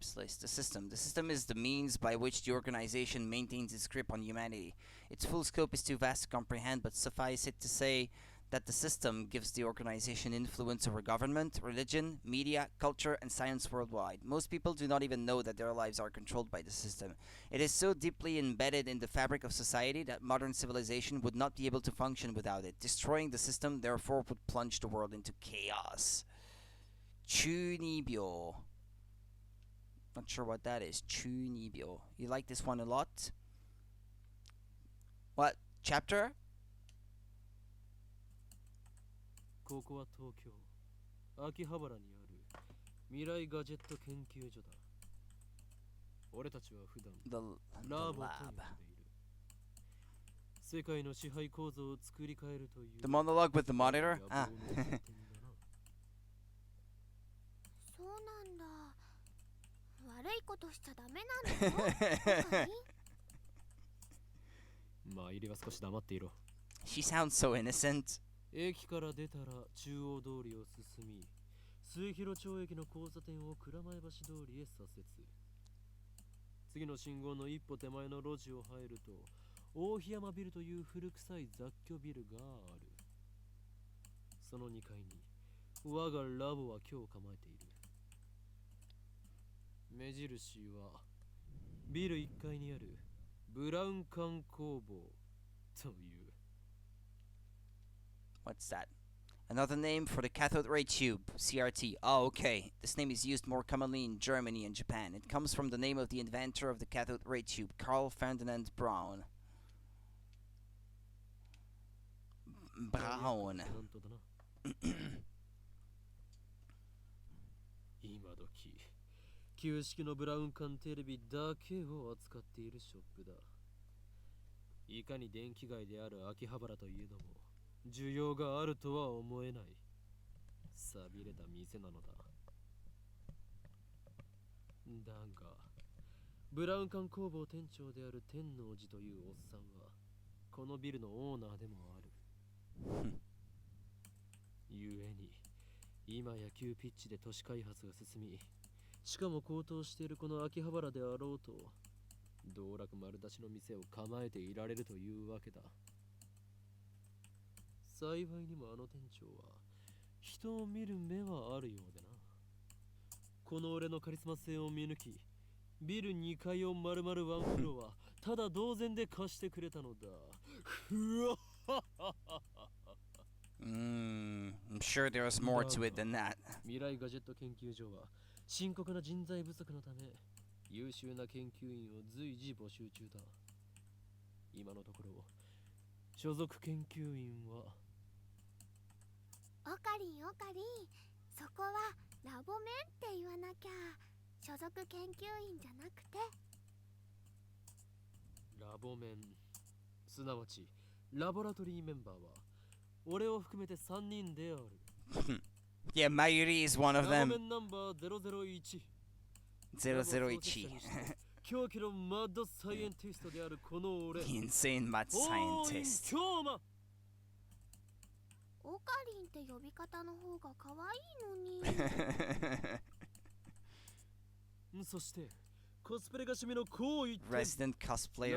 Slice the system. The system is the means by which the organization maintains its grip on humanity. Its full scope is too vast to comprehend, but suffice it to say that the system gives the organization influence over government, religion, media, culture, and science worldwide. Most people do not even know that their lives are controlled by the system. It is so deeply embedded in the fabric of society that modern civilization would not be able to function without it. Destroying the system, therefore, would plunge the world into chaos. 中二病. Not sure what that is. 中二病. You like this one a lot? What? Chapter? ここは東京秋葉原にある未来ガジェット研究所だ。俺たちは普段 The ラボと呼ん lab. でいる。世界の支配構造を作り変えるという The monologue with the monitor? 野望 Ah. の実験だな。そうなんだ。悪いことしちゃダメなの？はい参りは少し黙っていろ。 She sounds so innocent. 駅から出たら中央通りを進み、末広町駅の交差点を蔵前橋通りへ左折。次の信号の一歩手前の路地を入ると、大檜山ビルという古臭い雑居ビルがある。その2階に我がラボは今日構えている。目印はビル1階にあるブラウン管工房という。What's that? Another name for the cathode ray tube, CRT. Oh, okay. This name is used more commonly in Germany and Japan. It comes from the name of the inventor of the cathode ray tube, Carl Ferdinand Braun. Braun. 今時旧式のブラウン管テレビだけを扱っているショップだ。いかに電気街である秋葉原といえども需要があるとは思えない寂れた店なのだ。だがブラウン管工房店長である天王寺というおっさんはこのビルのオーナーでもある。ゆえに今野球ピッチで都市開発が進み、しかも高騰しているこの秋葉原であろうと道楽丸出しの店を構えていられるというわけだ。幸いにもあの店長は人を見る目はあるようでな。この俺のカリスマ性を見抜き、ビル2階を丸々ワンフロアただ同然で貸してくれたのだ。ふわI'm sure there's more to it than that. 未来ガジェット研究所は深刻な人材不足のため優秀な研究員を随時募集中だ。今のところ所属研究員はオカリンオカリン、そこはラボメンって言わなきゃ。所属研究員じゃなくてラボメン、すなわちラボラトリーメンバーは俺を含めて3人である。Yeah, Mayuri is one of ラ them. ボメンナンバー001 001. 狂気のマッドサイエンティストであるこの俺 The insane mad おーい scientist. 京馬。オカリンって呼び方の方が可愛いのに。そしてコスプレが趣味のこう言って Resident ラ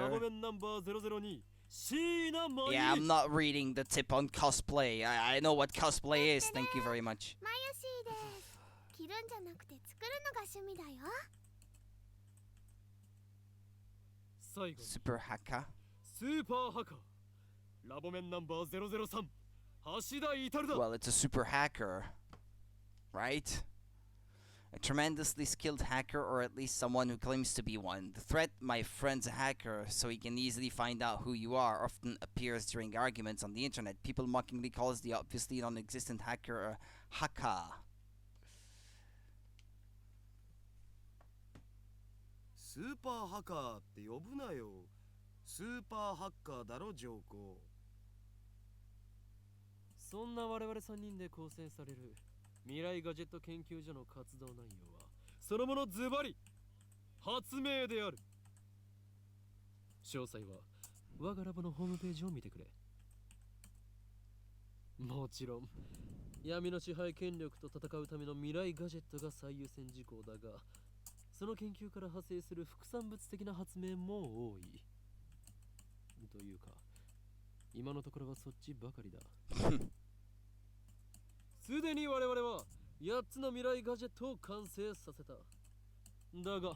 ボ cosplayer. メンナンバー002椎名舞 Yeah, I'm not reading the tip on cosplay. I know what cosplay is. Thank you very much. マユシーです。着るんじゃなくて作るのが趣味だよ。最後に Super hacker. スーパーハカーラボメンナンバー003橋田至だ。 Well, it's a super hacker, right? A tremendously skilled hacker, or at least someone who claims to be one. The threat, my friend's a hacker, so he can easily find out who you are, often appears during arguments on the internet. People mockingly calls the obviously non-existent hacker a haka. スーパーハッカーって呼ぶなよ。スーパーハッカーだろ、上皇。そんな我々3人で構成される未来ガジェット研究所の活動内容はそのものズバリ発明である。詳細は我がラボのホームページを見てくれ。もちろん闇の支配権力と戦うための未来ガジェットが最優先事項だが、その研究から派生する副産物的な発明も多い。というか、今のところはそっちばかりだ。すでに我々は8つの未来ガジェットを完成させた。だが、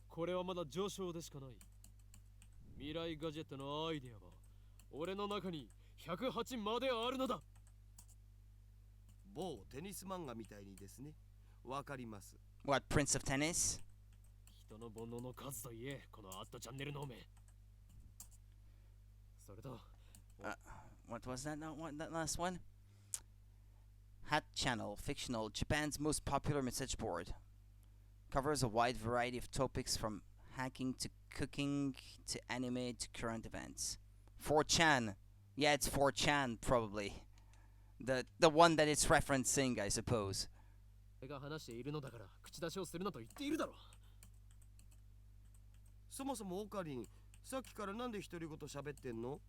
これはまだ序章でしかない。未来ガジェットのアイデアは俺の中に108まであるのだ。某テニス漫画みたいにですね。わかります。What, Prince of Tennis? 人の煩悩の数といえ、このアットチャンネルの目。それと、What was that? That last one? Hat Channel, fictional, Japan's most popular message board. Covers a wide variety of topics from hacking to cooking to anime to current events. 4chan. Yeah, it's 4chan probably. The one that it's referencing, I suppose. 俺が話しているのだから口出しをするなと言っているだろう。そもそもオカリン、さっきからなんで独り言喋ってんの？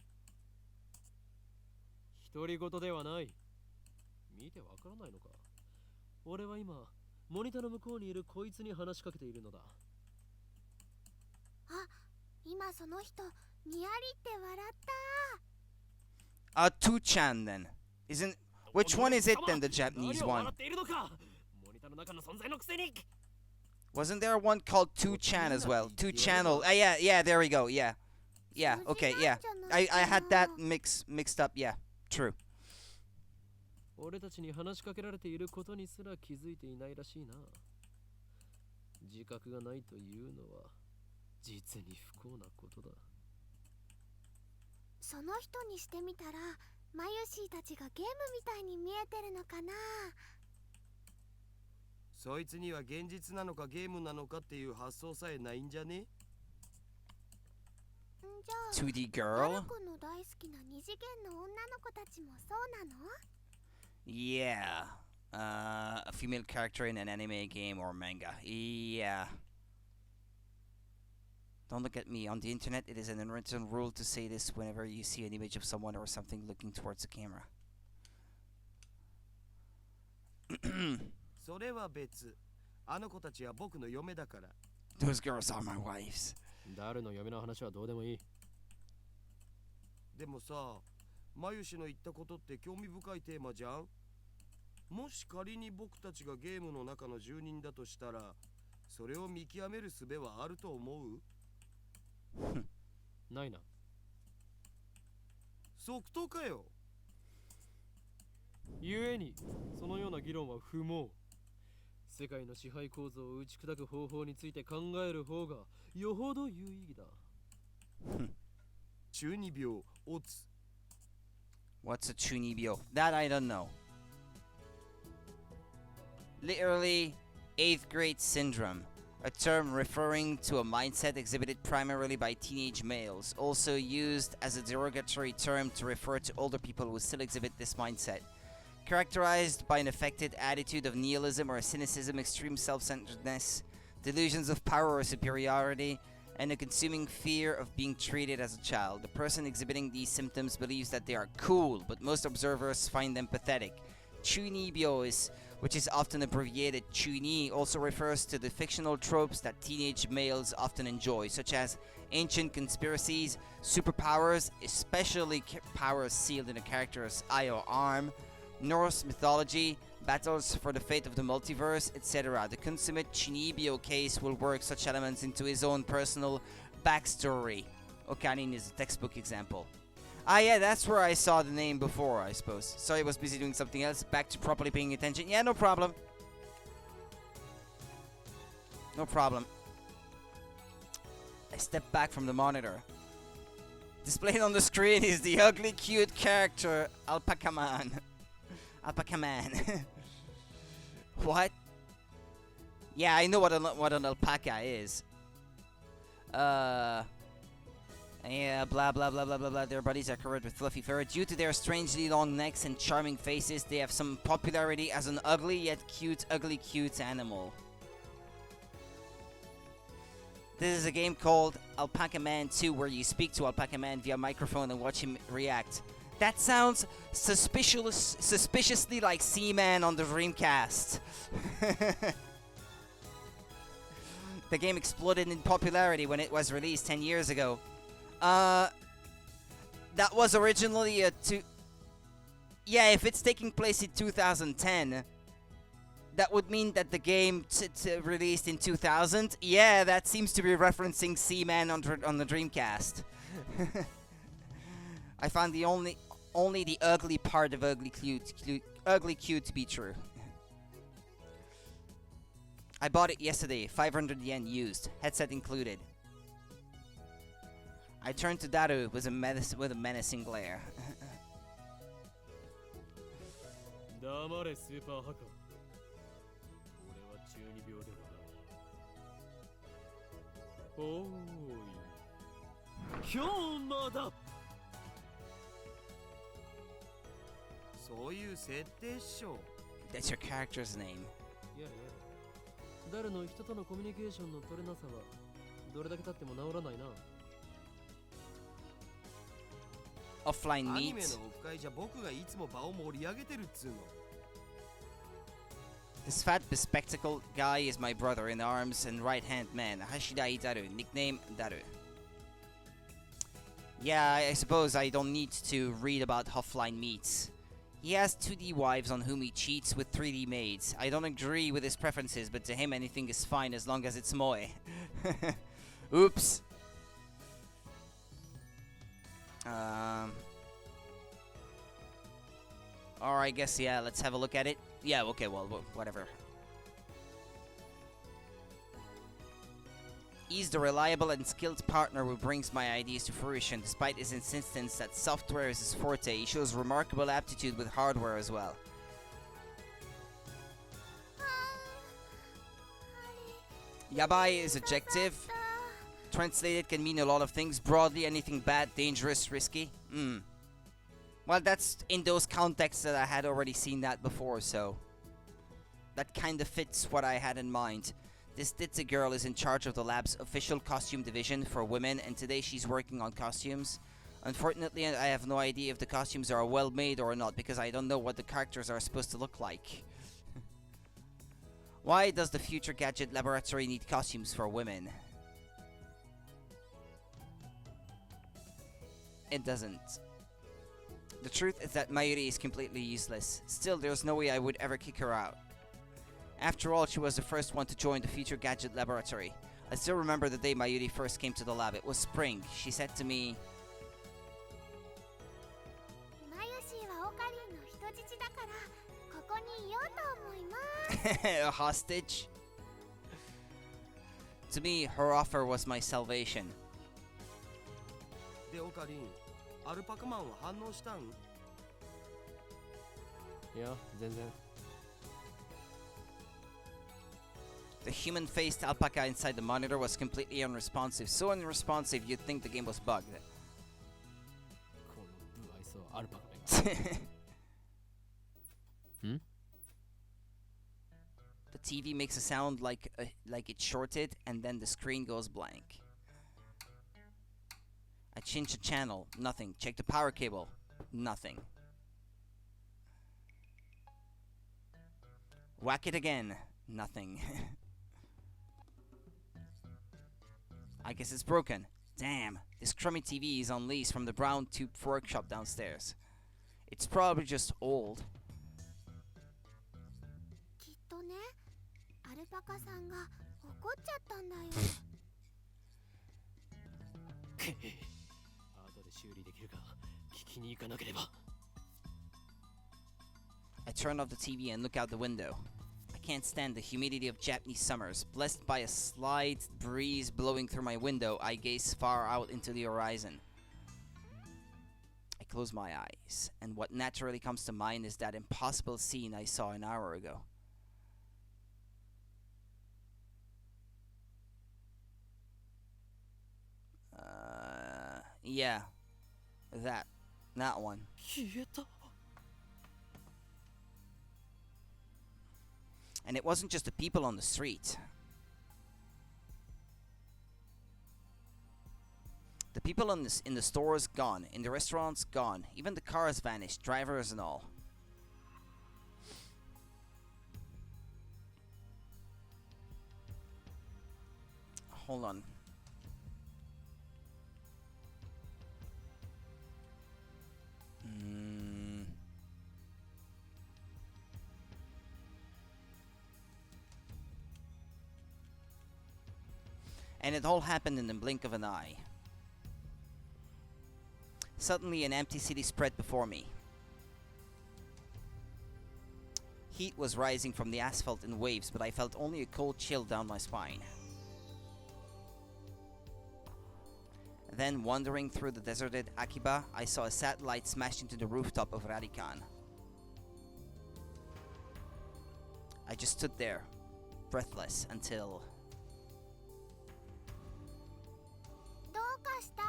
独り言ではない。見てわからないのか。俺は今モニターの向こうにいるこいつに話しかけているのだ。あ、今その人にやりって笑った。2chan then. Isn't which one is it then, the Japanese one? 笑っているのか。モニターの中の存在のくせに。 Wasn't there one called 2chan as well? 2channel. Yeah, there we go. Yeah. Yeah, okay, yeah. I had that mixed up. Yeah. True. 俺たちに話しかけられていることにすら気づいていないらしいな。自覚がないというのは実に不幸なことだ。その人にしてみたらマユシーたちがゲームみたいに見えてるのかな。そいつには現実なのかゲームなのかっていう発想さえないんじゃね？じゃあ 2D ガル girl? 君の大好きな二次元の女の子たちもそうなの？ Yeah. A female character in an anime game or manga. Yeah. Don't look at me. On the internet, it is an unwritten rule to say this whenever you see an image of someone or something looking towards the camera. それは別。あの子たちは僕の嫁だから。Those girls are my wives. 誰の嫁の話はどうでもいい。でもさ、マユシの言ったことって興味深いテーマじゃん。もし仮に僕たちがゲームの中の住人だとしたら、それを見極める術はあると思う？ないな。即答かよ。故にそのような議論は不毛。世界の支配構造を打ち砕く方法について考える方がよほど有意義だ。中二病、オツ。What's a chunibyo? That I don't know. Literally, 8th grade syndrome. A term referring to a mindset exhibited primarily by teenage males, also used as a derogatory term to refer to older people who still exhibit this mindset. Characterized by an affected attitude of nihilism or cynicism, extreme self-centeredness, delusions of power or superiority, and a consuming fear of being treated as a child. The person exhibiting these symptoms believes that they are cool, but most observers find them pathetic. Chunibyo is which is often abbreviated chuni, also refers to the fictional tropes that teenage males often enjoy, such as ancient conspiracies, superpowers, especially powers sealed in a character's eye or arm, Norse mythology, battles for the fate of the multiverse, etc. The consummate Shinibio case will work such elements into his own personal backstory. Okanin is a textbook example. Ah, yeah, that's where I saw the name before, I suppose. Sorry, I was busy doing something else. Back to properly paying attention. Yeah, no problem. No problem. I step back from the monitor. Displayed on the screen is the ugly, cute character, Alpaca Man. Alpaca Man. What? Yeah, I know what an alpaca is. Yeah, blah blah blah blah blah blah. Their bodies are covered with fluffy fur. Due to their strangely long necks and charming faces, they have some popularity as an ugly yet cute, animal. This is a game called Alpaca Man 2, where you speak to Alpaca Man via microphone and watch him react. That sounds suspiciously like Seaman on the Dreamcast. The game exploded in popularity when it was released 10 years ago. That was originally yeah, if it's taking place in 2010, that would mean that the game released in 2000. Yeah, that seems to be referencing Seaman on the Dreamcast. I found the only the ugly part of ugly cute to be true. I bought it yesterday, 500 yen used, headset included. I turned to Daru with a menacing glare. 黙れスーパーハカ。俺は中二病ではない。おーい。今日まだ。そういう設定っしょ。 That's your character's name. やれやれ。誰の人とのコミュニケーションの取れなさはどれだけ経っても治らないな。 Offline アニメ meet. のオフ会じゃ僕がいつも場を盛り上げてるっつうの。 This fat bespectacled guy is my brother in arms and right-hand man, Hashidai Daru, nickname Daru. Yeah, I suppose I don't need to read about offline meets. He has 2D wives on whom he cheats with 3D maids. I don't agree with his preferences, but to him anything is fine as long as it's moe. Oops. Or I guess, yeah, let's have a look at it. Yeah, okay, well, whatever. He's the reliable and skilled partner who brings my ideas to fruition. Despite his insistence that software is his forte, he shows remarkable aptitude with hardware as well. Yabai is adjective. Translated can mean a lot of things. Broadly, anything bad, dangerous, risky. Well, that's in those contexts that I had already seen that before, so that kind of fits what I had in mind. This Ditsa girl is in charge of the lab's official costume division for women, and today she's working on costumes. Unfortunately, I have no idea if the costumes are well made or not, because I don't know what the characters are supposed to look like. Why does the Future Gadget Laboratory need costumes for women? It doesn't. The truth is that Mayuri is completely useless. Still, there's no way I would ever kick her out. After all, she was the first one to join the Future Gadget Laboratory. I still remember the day Mayuri first came to the lab. It was spring. She said to me, a hostage? To me, her offer was my salvation. で、オカリン、アルパカマンは反応したん？いや、全然。The human-faced alpaca inside the monitor was completely unresponsive. So unresponsive, you'd think the game was bugged. この不愛想アルパカめが。ん？ The TV makes a sound like it's shorted, and then the screen goes blank. I changed the channel. Nothing. Check the power cable. Nothing. Whack it again. Nothing. I guess it's broken. Damn, this crummy TV is on lease from the brown tube workshop downstairs. It's probably just old. きっとね、アルパカさんが怒っちゃったんだよ。後で修理できるか聞きに行かなければ。I turn off the TV and look out the window. I can't stand the humidity of Japanese summers. Blessed by a slight breeze blowing through my window, I gaze far out into the horizon. I close my eyes, and what naturally comes to mind is that impossible scene I saw an hour ago. Yeah. That one. 消えた。And it wasn't just the people on the street. The people in the stores gone, in the restaurants gone, even the cars vanished, drivers and all. Hold on. And it all happened in the blink of an eye. Suddenly an empty city spread before me. Heat was rising from the asphalt in waves, but I felt only a cold chill down my spine. Then, wandering through the deserted Akiba, I saw a satellite smashed into the rooftop of Radikan. I just stood there, breathless, until... どうかした？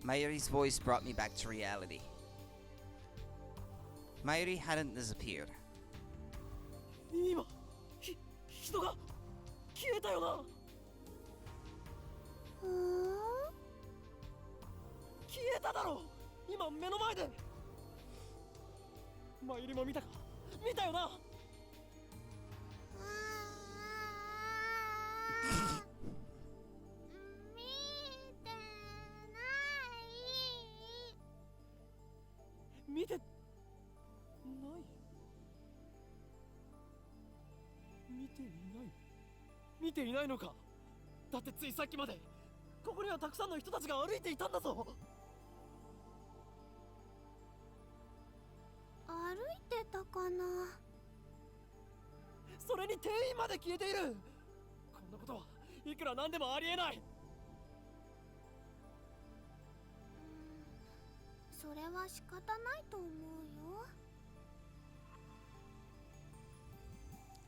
Mayuri's voice brought me back to reality. Mayuri hadn't disappeared. 今、人が消えたよな。ふーん。消えただろ。今目の前で。マユリも見たか？見たよな。見てない。見ていないのか。だってついさっきまでここにはたくさんの人たちが歩いていたんだぞ。歩いてたかな。それに店員まで消えている。こんなことはいくらなんでもありえない。それは仕方ないと思うよ。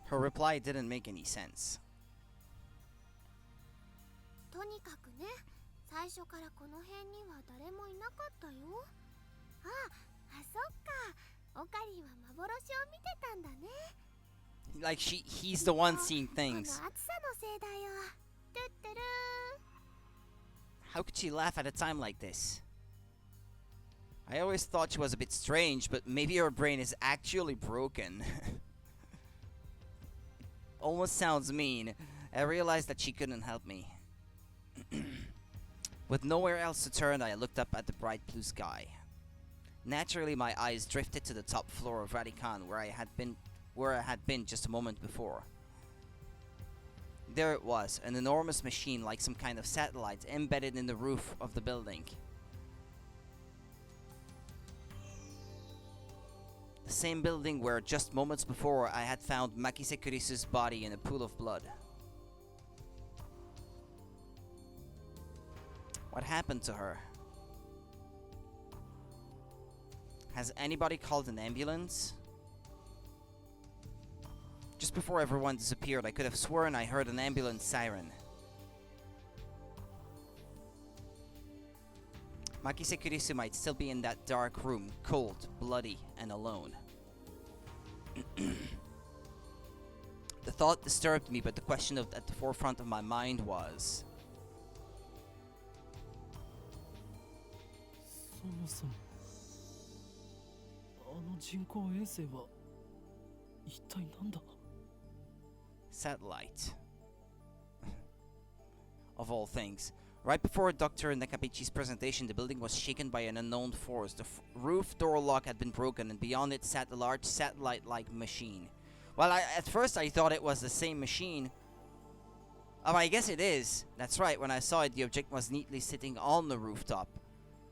Her reply didn't make any sense. とにかくね、最初からこの辺には誰もいなかったよ。あ、そっか。オカリンは幻を見てたんだね。Like he's the one seeing この things. 暑さのせいだよ。トゥットゥルー。 How could she laugh at a time like this? I always thought she was a bit strange, but maybe her brain is actually broken. Almost sounds mean. I realized that she couldn't help me. With nowhere else to turn, I looked up at the bright blue sky. Naturally, my eyes drifted to the top floor of Radikan, where I had been just a moment before. There it was, an enormous machine like some kind of satellite embedded in the roof of the building. The same building where just moments before I had found Makise Kurisu's body in a pool of blood. What happened to her? Has anybody called an ambulance? Just before everyone disappeared, I could have sworn I heard an ambulance siren. Makise Kurisu might still be in that dark room, cold, bloody, and alone. The thought disturbed me, but the question at the forefront of my mind was... そもそもあの人工衛星は一体なんだ。 Satellite. Of all things. Right before Dr. Nakabichi's presentation, the building was shaken by an unknown force. The roof door lock had been broken, and beyond it sat a large satellite-like machine. Well, at first I thought it was the same machine. Oh, I guess it is. That's right, when I saw it, the object was neatly sitting on the rooftop.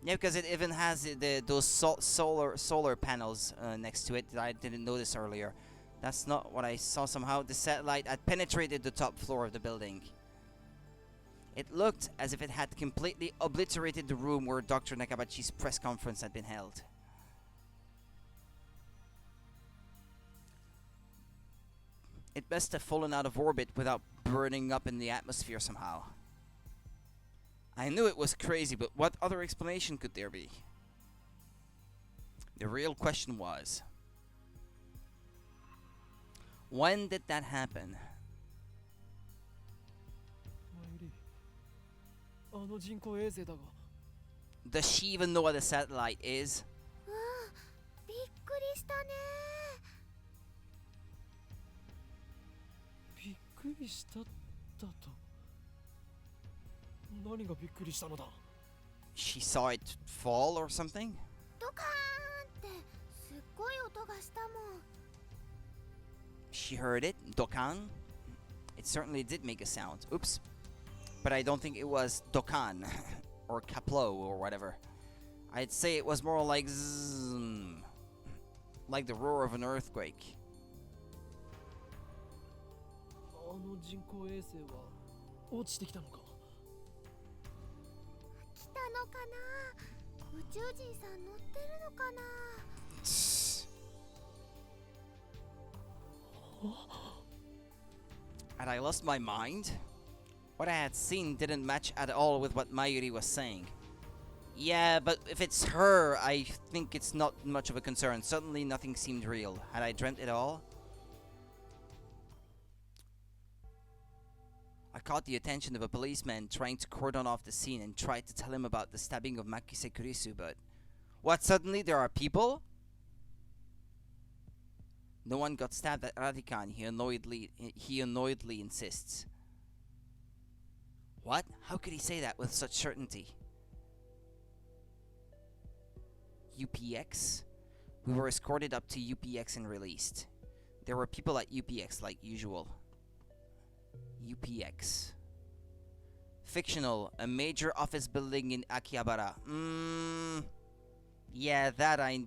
Yeah, because it even has those solar panels next to it that I didn't notice earlier. That's not what I saw somehow. The satellite had penetrated the top floor of the building. It looked as if it had completely obliterated the room where Dr. Nakabachi's press conference had been held. It must have fallen out of orbit without burning up in the atmosphere somehow. I knew it was crazy, but what other explanation could there be? The real question was, when did that happen? 前よりあの人工衛星だが。 Does she even know what a satellite is? うん、びっくりしたね。びっくりしただと。何がびっくりしたのだ。 She saw it fall or something? ドカーンってすっごい音がしたもん。 She heard it, Dokan. It certainly did make a sound. Oops. But I don't think it was Dokan or Kaplo or whatever. I'd say it was more like zzz, like the roar of an earthquake. あの人工衛星は落ちてきたのか。来たのかな。宇宙人さん乗ってるのかな。 Had I lost my mind? What I had seen didn't match at all with what Mayuri was saying. Yeah, but if it's her, I think it's not much of a concern. Suddenly nothing seemed real. Had I dreamt it all? I caught the attention of a policeman trying to cordon off the scene and tried to tell him about the stabbing of Makise Kurisu, but... What, suddenly there are people? No one got stabbed at Radikan, he annoyedly insists. What? How could he say that with such certainty? UPX? We were escorted up to UPX and released. There were people at UPX like usual. UPX. Fictional, a major office building in Akihabara. Yeah, that I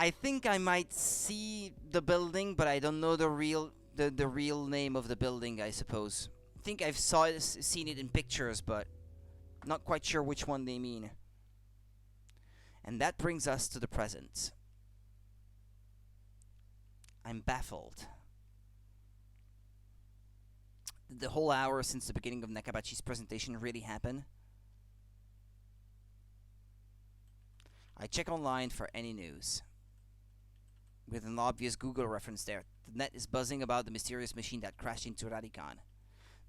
think I might see the building, but I don't know the real name of the building, I suppose. I think I've seen it in pictures, but not quite sure which one they mean. And that brings us to the present. I'm baffled. Did the whole hour since the beginning of Nakabachi's presentation really happen? I check online for any news. With an obvious Google reference there, the net is buzzing about the mysterious machine that crashed into Radikan.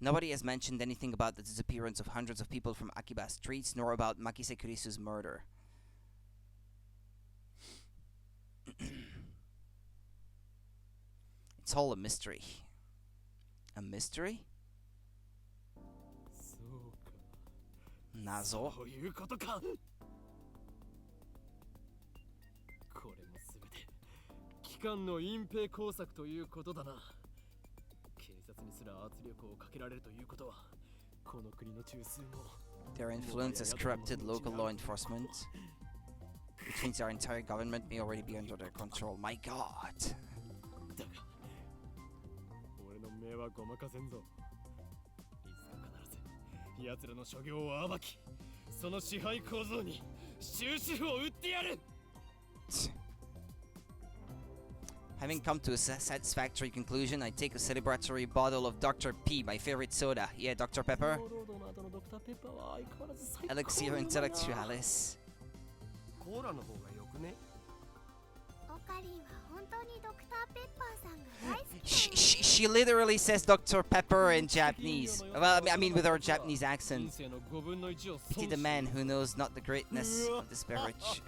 Nobody has mentioned anything about the disappearance of hundreds of people from Akiba streets, nor about Makise Kurisu's murder. It's all a mystery. A mystery? そうか。 Nazo? そういうことか。これもすべて機関の隠蔽工作ということだな。警察にすら圧力をかけられるということは、この国の中枢も。 Their influence has corrupted local law enforcement, which means our entire government may already be under their control. My God! だが、俺の目はごまかせんぞ。いつか必ず奴らの所業を暴き、その支配構造に終止符を打ってやる。 Having come to a satisfactory conclusion, I take a celebratory bottle of Dr. P, my favorite soda. Yeah, Dr. Pepper. Elixir Intellectualis. コーラの方がよくね。オカリンは本当にドクターペッパーさんが大好き。 She literally says Dr. Pepper in Japanese. Well, I mean with her Japanese accent. Pity the man who knows not the greatness of this beverage.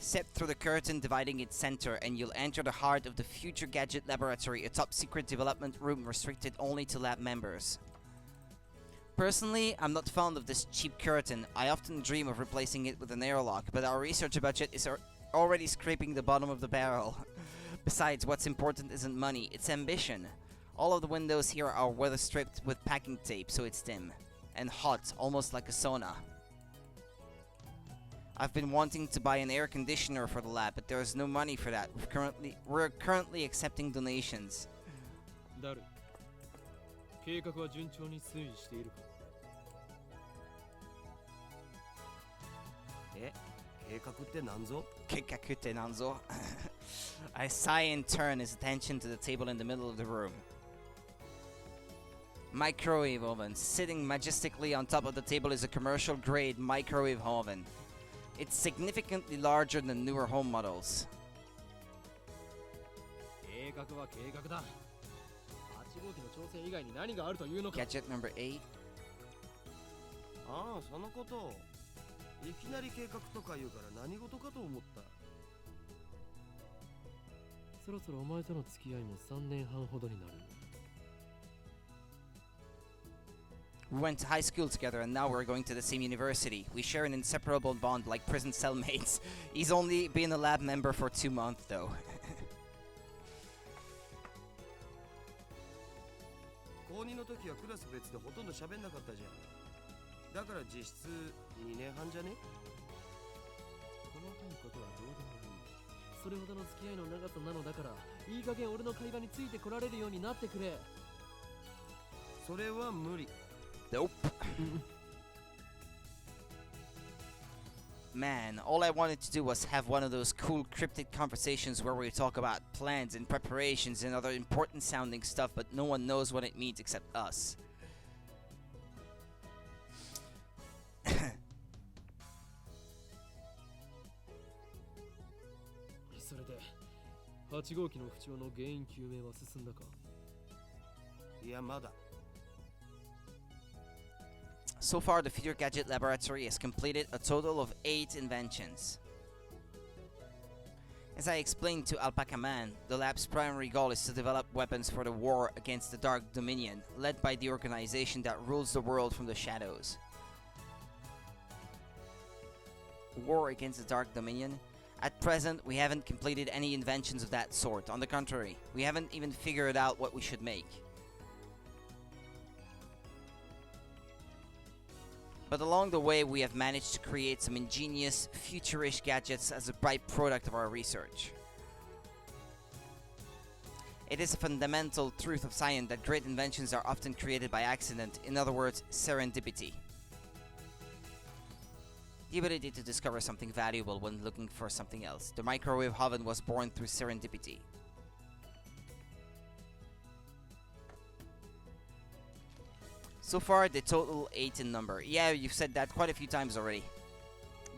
Step through the curtain dividing its center and you'll enter the heart of the Future Gadget Laboratory, a top secret development room restricted only to lab members. Personally, I'm not fond of this cheap curtain. I often dream of replacing it with an airlock, but our research budget is already scraping the bottom of the barrel. Besides, what's important isn't money, it's ambition. All of the windows here are weather stripped with packing tape, so it's dim and hot, almost like a sauna. I've been wanting to buy an air conditioner for the lab, but there is no money for that. We're currently accepting donations. ダル、計画は順調に推移しているか？計画って何ぞ？ Kikakute nanzo. I sigh and turn his attention to the table in the middle of the room. Microwave oven. Sitting majestically on top of the table is a commercial-grade microwave oven. It's significantly larger than newer home models. 計画は計画だ。8号機の挑戦以外に何があるというのか。 Gadget number 8. ああ、そのこと。いきなり計画とか言うから何事かと思った。そろそろお前との付き合いも3年半ほどになる。We went to high school together and now we're going to the same university. We share an inseparable bond like prison cellmates. He's only been a lab member for 2 months though. 高2の時はクラス別でほとんど喋んなかったじゃん。だから実質2年半じゃね？細かいことはどうでもいい。それほどの付き合いの長さなのだから、いい加減俺の会話についてこられるようになってくれ。それは無理。Nope. Man, all I wanted to do was have one of those cool cryptic conversations where we talk about plans and preparations and other important sounding stuff, but no one knows what it means except us. それで、8号機の不調の原因究明は進んだか？いや、まだ。So far, the Future Gadget Laboratory has completed a total of 8 inventions. As I explained to Alpaca Man, the lab's primary goal is to develop weapons for the war against the Dark Dominion, led by the organization that rules the world from the shadows. War against the Dark Dominion? At present, we haven't completed any inventions of that sort. On the contrary, we haven't even figured out what we should make. But along the way, we have managed to create some ingenious, futurish gadgets as a byproduct of our research. It is a fundamental truth of science that great inventions are often created by accident, in other words, serendipity. The ability to discover something valuable when looking for something else. The microwave oven was born through serendipity. So far, they total 8 in number. Yeah, you've said that quite a few times already.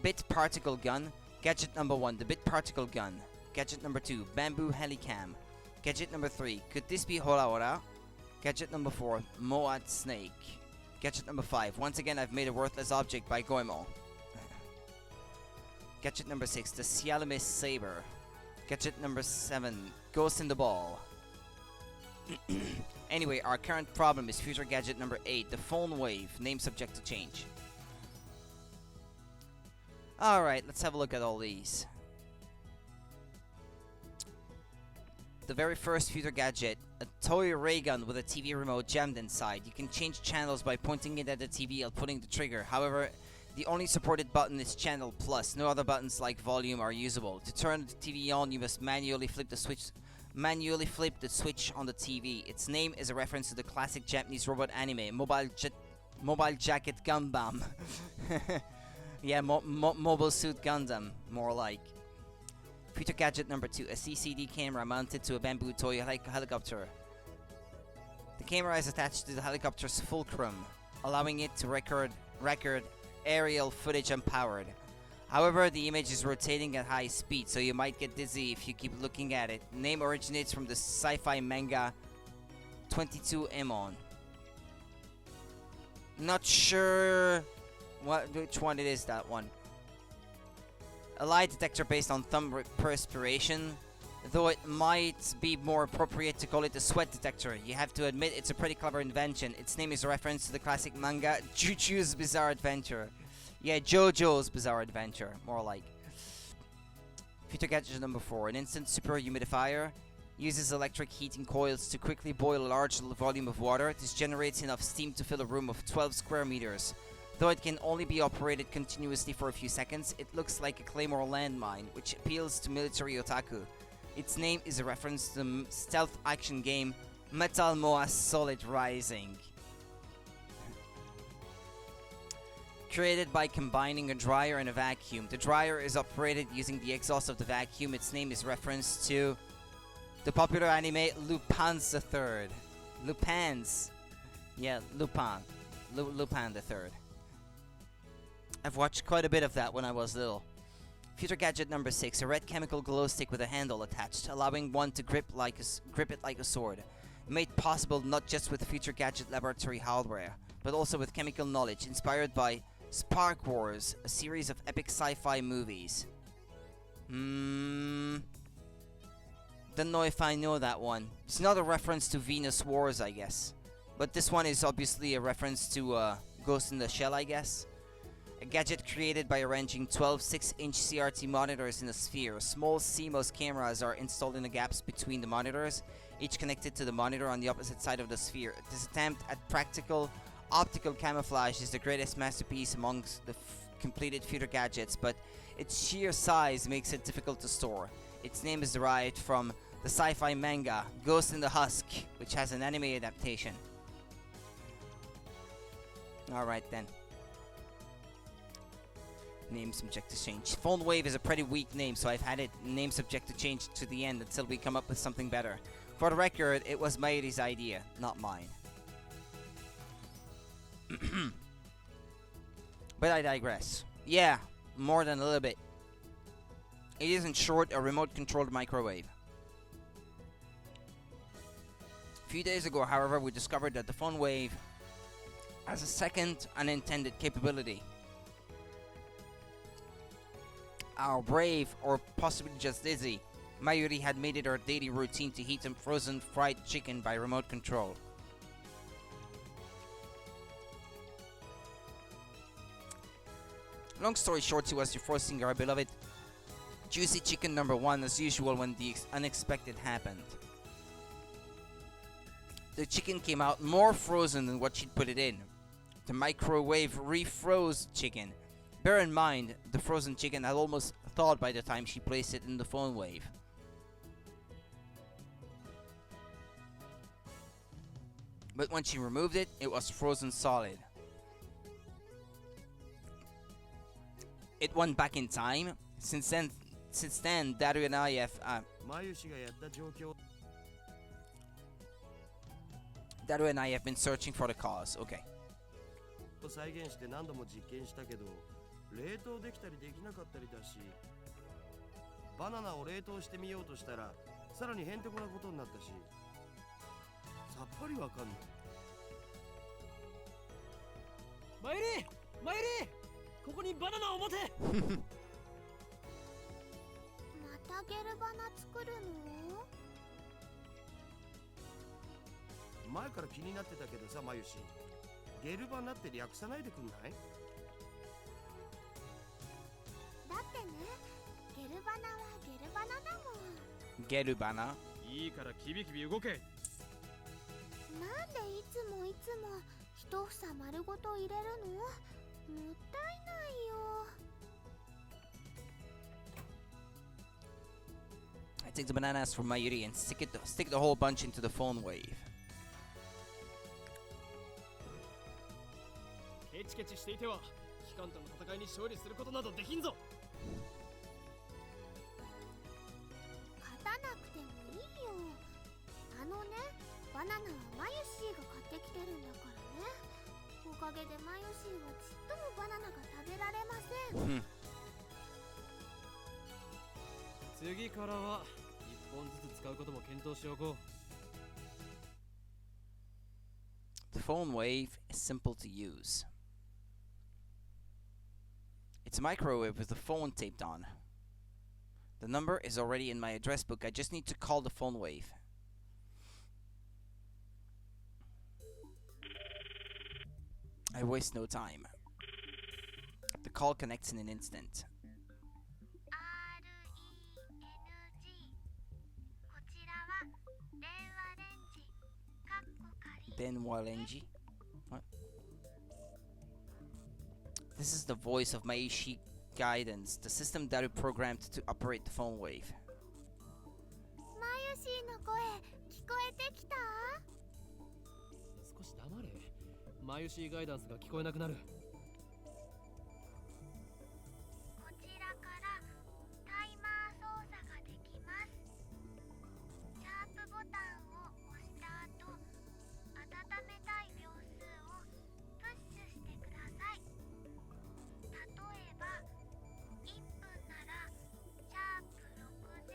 Bit particle gun. Gadget number 1, the bit particle gun. Gadget number 2, bamboo helicam. Gadget number 3, could this be Hora Hora? Gadget number 4, Moat snake. Gadget number 5, once again I've made a worthless object by Goemon. Gadget number 6, the Sialamis saber. Gadget number 7, ghost in the ball. Anyway, our current problem is future gadget number 8, the phone wave, name subject to change. Alright, let's have a look at all these. The very first future gadget, a toy ray gun with a TV remote jammed inside. You can change channels by pointing it at the TV and pulling the trigger. However, the only supported button is channel plus. No other buttons like volume are usable. To turn the TV on, you must manually flip the switch on the TV. Its name is a reference to the classic Japanese robot anime, Mobile Jacket Gundam. Yeah, Mobile Suit Gundam, more like. Future gadget number 2, a CCD camera mounted to a bamboo toy helicopter. The camera is attached to the helicopter's fulcrum, allowing it to record aerial footage unpowered. However, the image is rotating at high speed, so you might get dizzy if you keep looking at it. Name originates from the sci-fi manga 22 Emon. Not sure which one it is, that one. A lie detector based on thumb perspiration, though it might be more appropriate to call it a sweat detector. You have to admit it's a pretty clever invention. Its name is a reference to the classic manga JoJo's Bizarre Adventure. Yeah, JoJo's Bizarre Adventure, more like. Future gadget number 4. An instant super humidifier. Uses electric heating coils to quickly boil a large volume of water. This generates enough steam to fill a room of 12 square meters. Though it can only be operated continuously for a few seconds, it looks like a claymore landmine, which appeals to military otaku. Its name is a reference to the stealth action game Metal Moa Solid Rising. Created by combining a dryer and a vacuum. The dryer is operated using the exhaust of the vacuum. Its name is reference to the popular anime Lupin's the Third. Lupin's. Yeah, Lupin. Lupin the Third. I've watched quite a bit of that when I was little. Future gadget number 6. A red chemical glow stick with a handle attached, allowing one to grip it like a sword. Made possible not just with Future Gadget laboratory hardware, but also with chemical knowledge inspired by Spark Wars, a series of epic sci-fi movies. Don't know if I know that one. It's not a reference to Venus Wars, I guess. But this one is obviously a reference to Ghost in the Shell, I guess. A gadget created by arranging 12 6-inch CRT monitors in a sphere. Small CMOS cameras are installed in the gaps between the monitors, each connected to the monitor on the opposite side of the sphere. This attempt at practical optical camouflage is the greatest masterpiece amongst the completed future gadgets, but its sheer size makes it difficult to store. Its name is derived from the sci-fi manga Ghost in the Husk, which has an anime adaptation. Alright then. Name subject to change. Phone Wave is a pretty weak name, so I've had it name subject to change to the end until we come up with something better. For the record, it was Mayuri's idea, not mine. But I digress. Yeah, more than a little bit. It is in short a remote-controlled microwave. A few days ago, however, we discovered that the Phone Wave has a second unintended capability. Our brave, or possibly just dizzy, Mayuri had made it her daily routine to heat some frozen fried chicken by remote control. Long story short, she was defrosting our beloved juicy chicken number 1 as usual when the unexpected happened. The chicken came out more frozen than what she'd put it in. The microwave refroze chicken. Bear in mind, the frozen chicken had almost thawed by the time she placed it in the Phone Wave. But when she removed it, it was frozen solid. It went back in time. Since then, Daru and I have been searching for the cause. Okay. 再現して何度も実験したけど、冷凍できたりできなかったりだし、バナナを冷凍してみようとしたら、さらにへんてこなことになったし、さっぱりわかんない。マイリー、マイリー、ここにバナナを持て。またゲルバナ作るの？前から気になってたけどさ、マユシ。ゲルバナって略さないでくんない？だってね、ゲルバナはゲルバナだもん。ゲルバナ？いいからキビキビ動け。なんでいつも一房丸ごと入れるの？もったいないよ。I take the bananas from Mayuri and stick the whole bunch into the Phone Wave. ケチケチしていては機関との戦いに勝利することなどできんぞ。勝たなくてもいいよ。あのね、バナナはマユシーが買ってきてるんだからね。おかげでマユシーはちっともバナナが食べられません。次からは一本ずつ使うことも検討しておこう。The Phone Wave is simple to use. It's a microwave with a phone taped on. The number is already in my address book. I just need to call the phone wave. I waste no time. The call connects in an instant. Denwalenji? What? This is the voice of Maishi Guidance, the system that is programmed to operate the phone wave. マユシーの声聞こえてきた？少し黙れ。マユシーガイダンスが聞こえなくなる。こちらからタイマー操作ができます。シャープボタンを押した後、温めたい秒数をプッシュしてください。例えば1分ならシャープ60、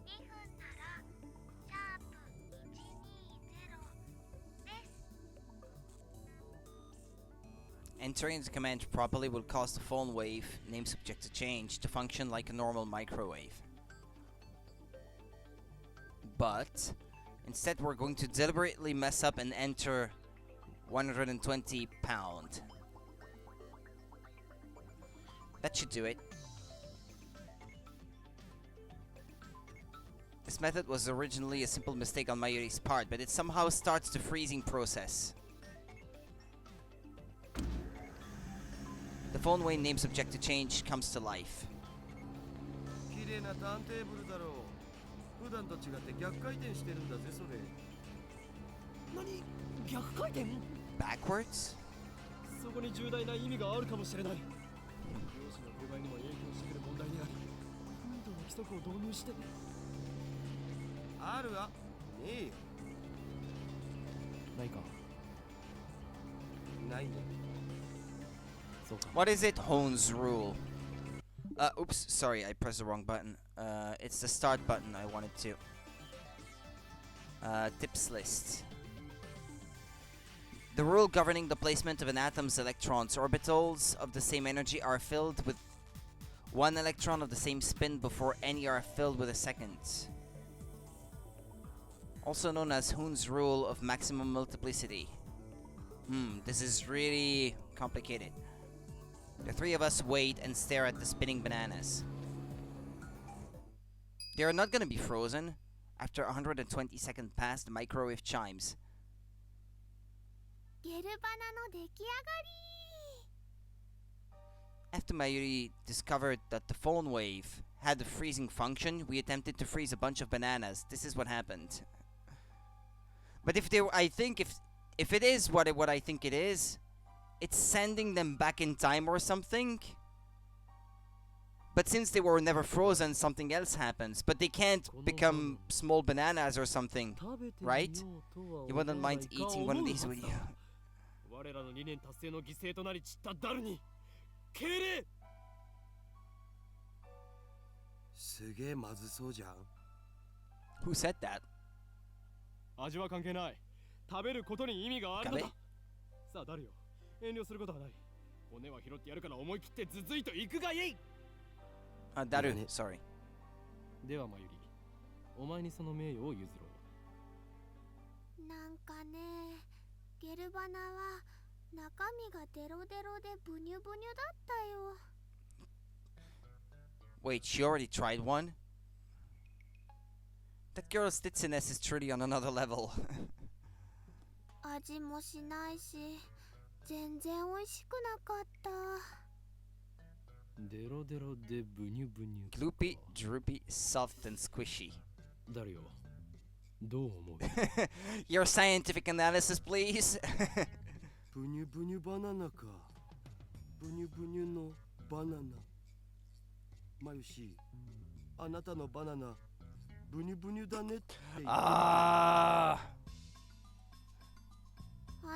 2分ならシャープ120です。Entering the command properly will cause the phone wave, name subject to change, to function like a normal microwave. But instead we're going to deliberately mess up and enter 120 pound. That should do it. This method was originally a simple mistake on Mayuri's part, but it somehow starts the freezing process. The phone wave name subject to change comes to life. 綺麗なターンテーブルだろう。普段と違って逆回転してるんだぜそれ。何？逆回転？ Backwards? そこに重大な意味があるかもしれない。漁師の部外にも影響してくる問題であり、風土の規則を導入して。あるわ。ねえよ。ないか。ないね。そうか。What is it? Hone's rule. Oops, sorry, I pressed the wrong button. It's the start button I wanted to. Tips list. The rule governing the placement of an atom's electrons. Orbitals of the same energy are filled with one electron of the same spin before any are filled with a second. Also known as Hone's rule of maximum multiplicity. This is really complicated. The three of us wait and stare at the spinning bananas. They are not gonna be frozen. After 120 seconds pass, the microwave chimes. ゲルバナの出来上がり。 After Mayuri discovered that the phone wave had a freezing function, we attempted to freeze a bunch of bananas. This is what happened. But I think if it is what I think it is, it's sending them back in time or something. But since they were never frozen, something else happens. But they can't become small bananas or something, right? You wouldn't mind eating one of these, would you? 我らの理念達成の犠牲となり散ったダルに敬礼。すげえまずそうじゃん。Who said that? 味は関係ない。食べることに意味があるのだ。さあダルよ、遠慮することはない。骨は拾ってやるから思い切ってズズイと行くがいい。Daru, sorry. ではマユリ、お前にその名誉を譲ろう。なんかね、ゲルバナは中身がデロデロでブニュブニュだったよ。Wait, she already tried one? That girl's ditziness is truly on another level. 味もしないし、全然美味しくなかった。デロデロでブニュブニュ。Gloopy, droopy, soft and squishy. ダルよ、どう思う？ Your scientific analysis, please. ブニュブニュバナナか。ブニュブニュのバナナ。マユシ、あなたのバナナ、ブニュブニュだねって言って。あ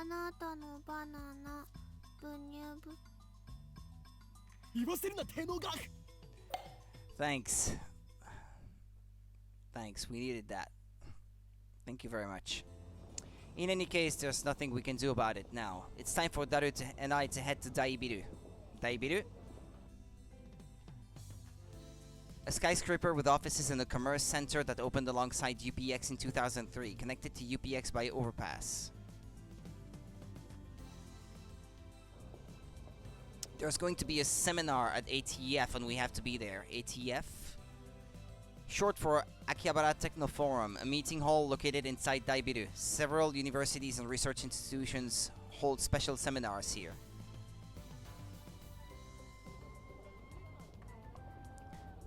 なたのバナナ、ブニュブ。言わせるな、手のガク。 Thanks. Thanks, we needed that. Thank you very much. In any case, there's nothing we can do about it now. It's time for Daru and I to head to Daibiru. Daibiru? A skyscraper with offices in a commerce center that opened alongside UPX in 2003, connected to UPX by overpass. There's going to be a seminar at ATF and we have to be there. ATF? Short for Akihabara Techno Forum, a meeting hall located inside Daibiru. Several universities and research institutions hold special seminars here.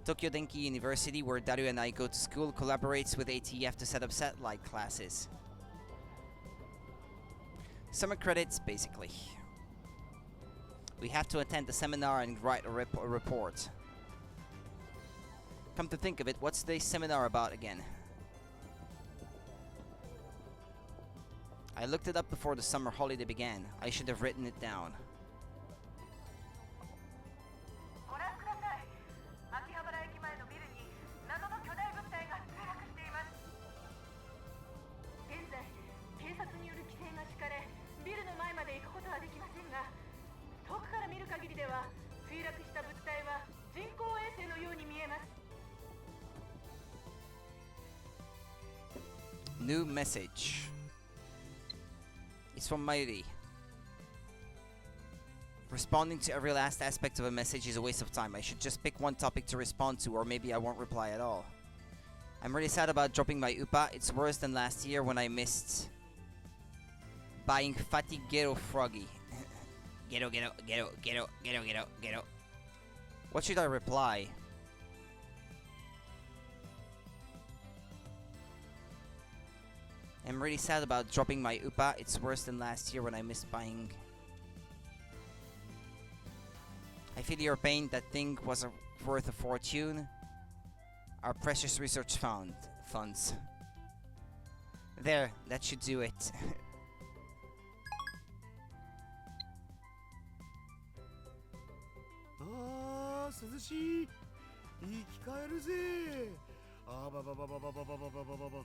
Tokyo Denki University, where Daru and I go to school, collaborates with ATF to set up satellite classes. Summer credits, basically. We have to attend the seminar and write a report. Come to think of it, what's the seminar about again? I looked it up before the summer holiday began. I should have written it down. New message. It's from Mayuri. Responding to every last aspect of a message is a waste of time. I should just pick one topic to respond to, or maybe I won't reply at all. I'm really sad about dropping my UPA. It's worse than last year when I missed buying Fatty Ghetto Froggy. Ghetto. What should I reply? I'm really sad about dropping my UPA. It's worse than last year when I missed buying. I feel your pain. That thing was worth a fortune. Our precious research funds. There, that should do it. Ah, 涼しい。生き返るぜ。あばばばばばばばばばばば。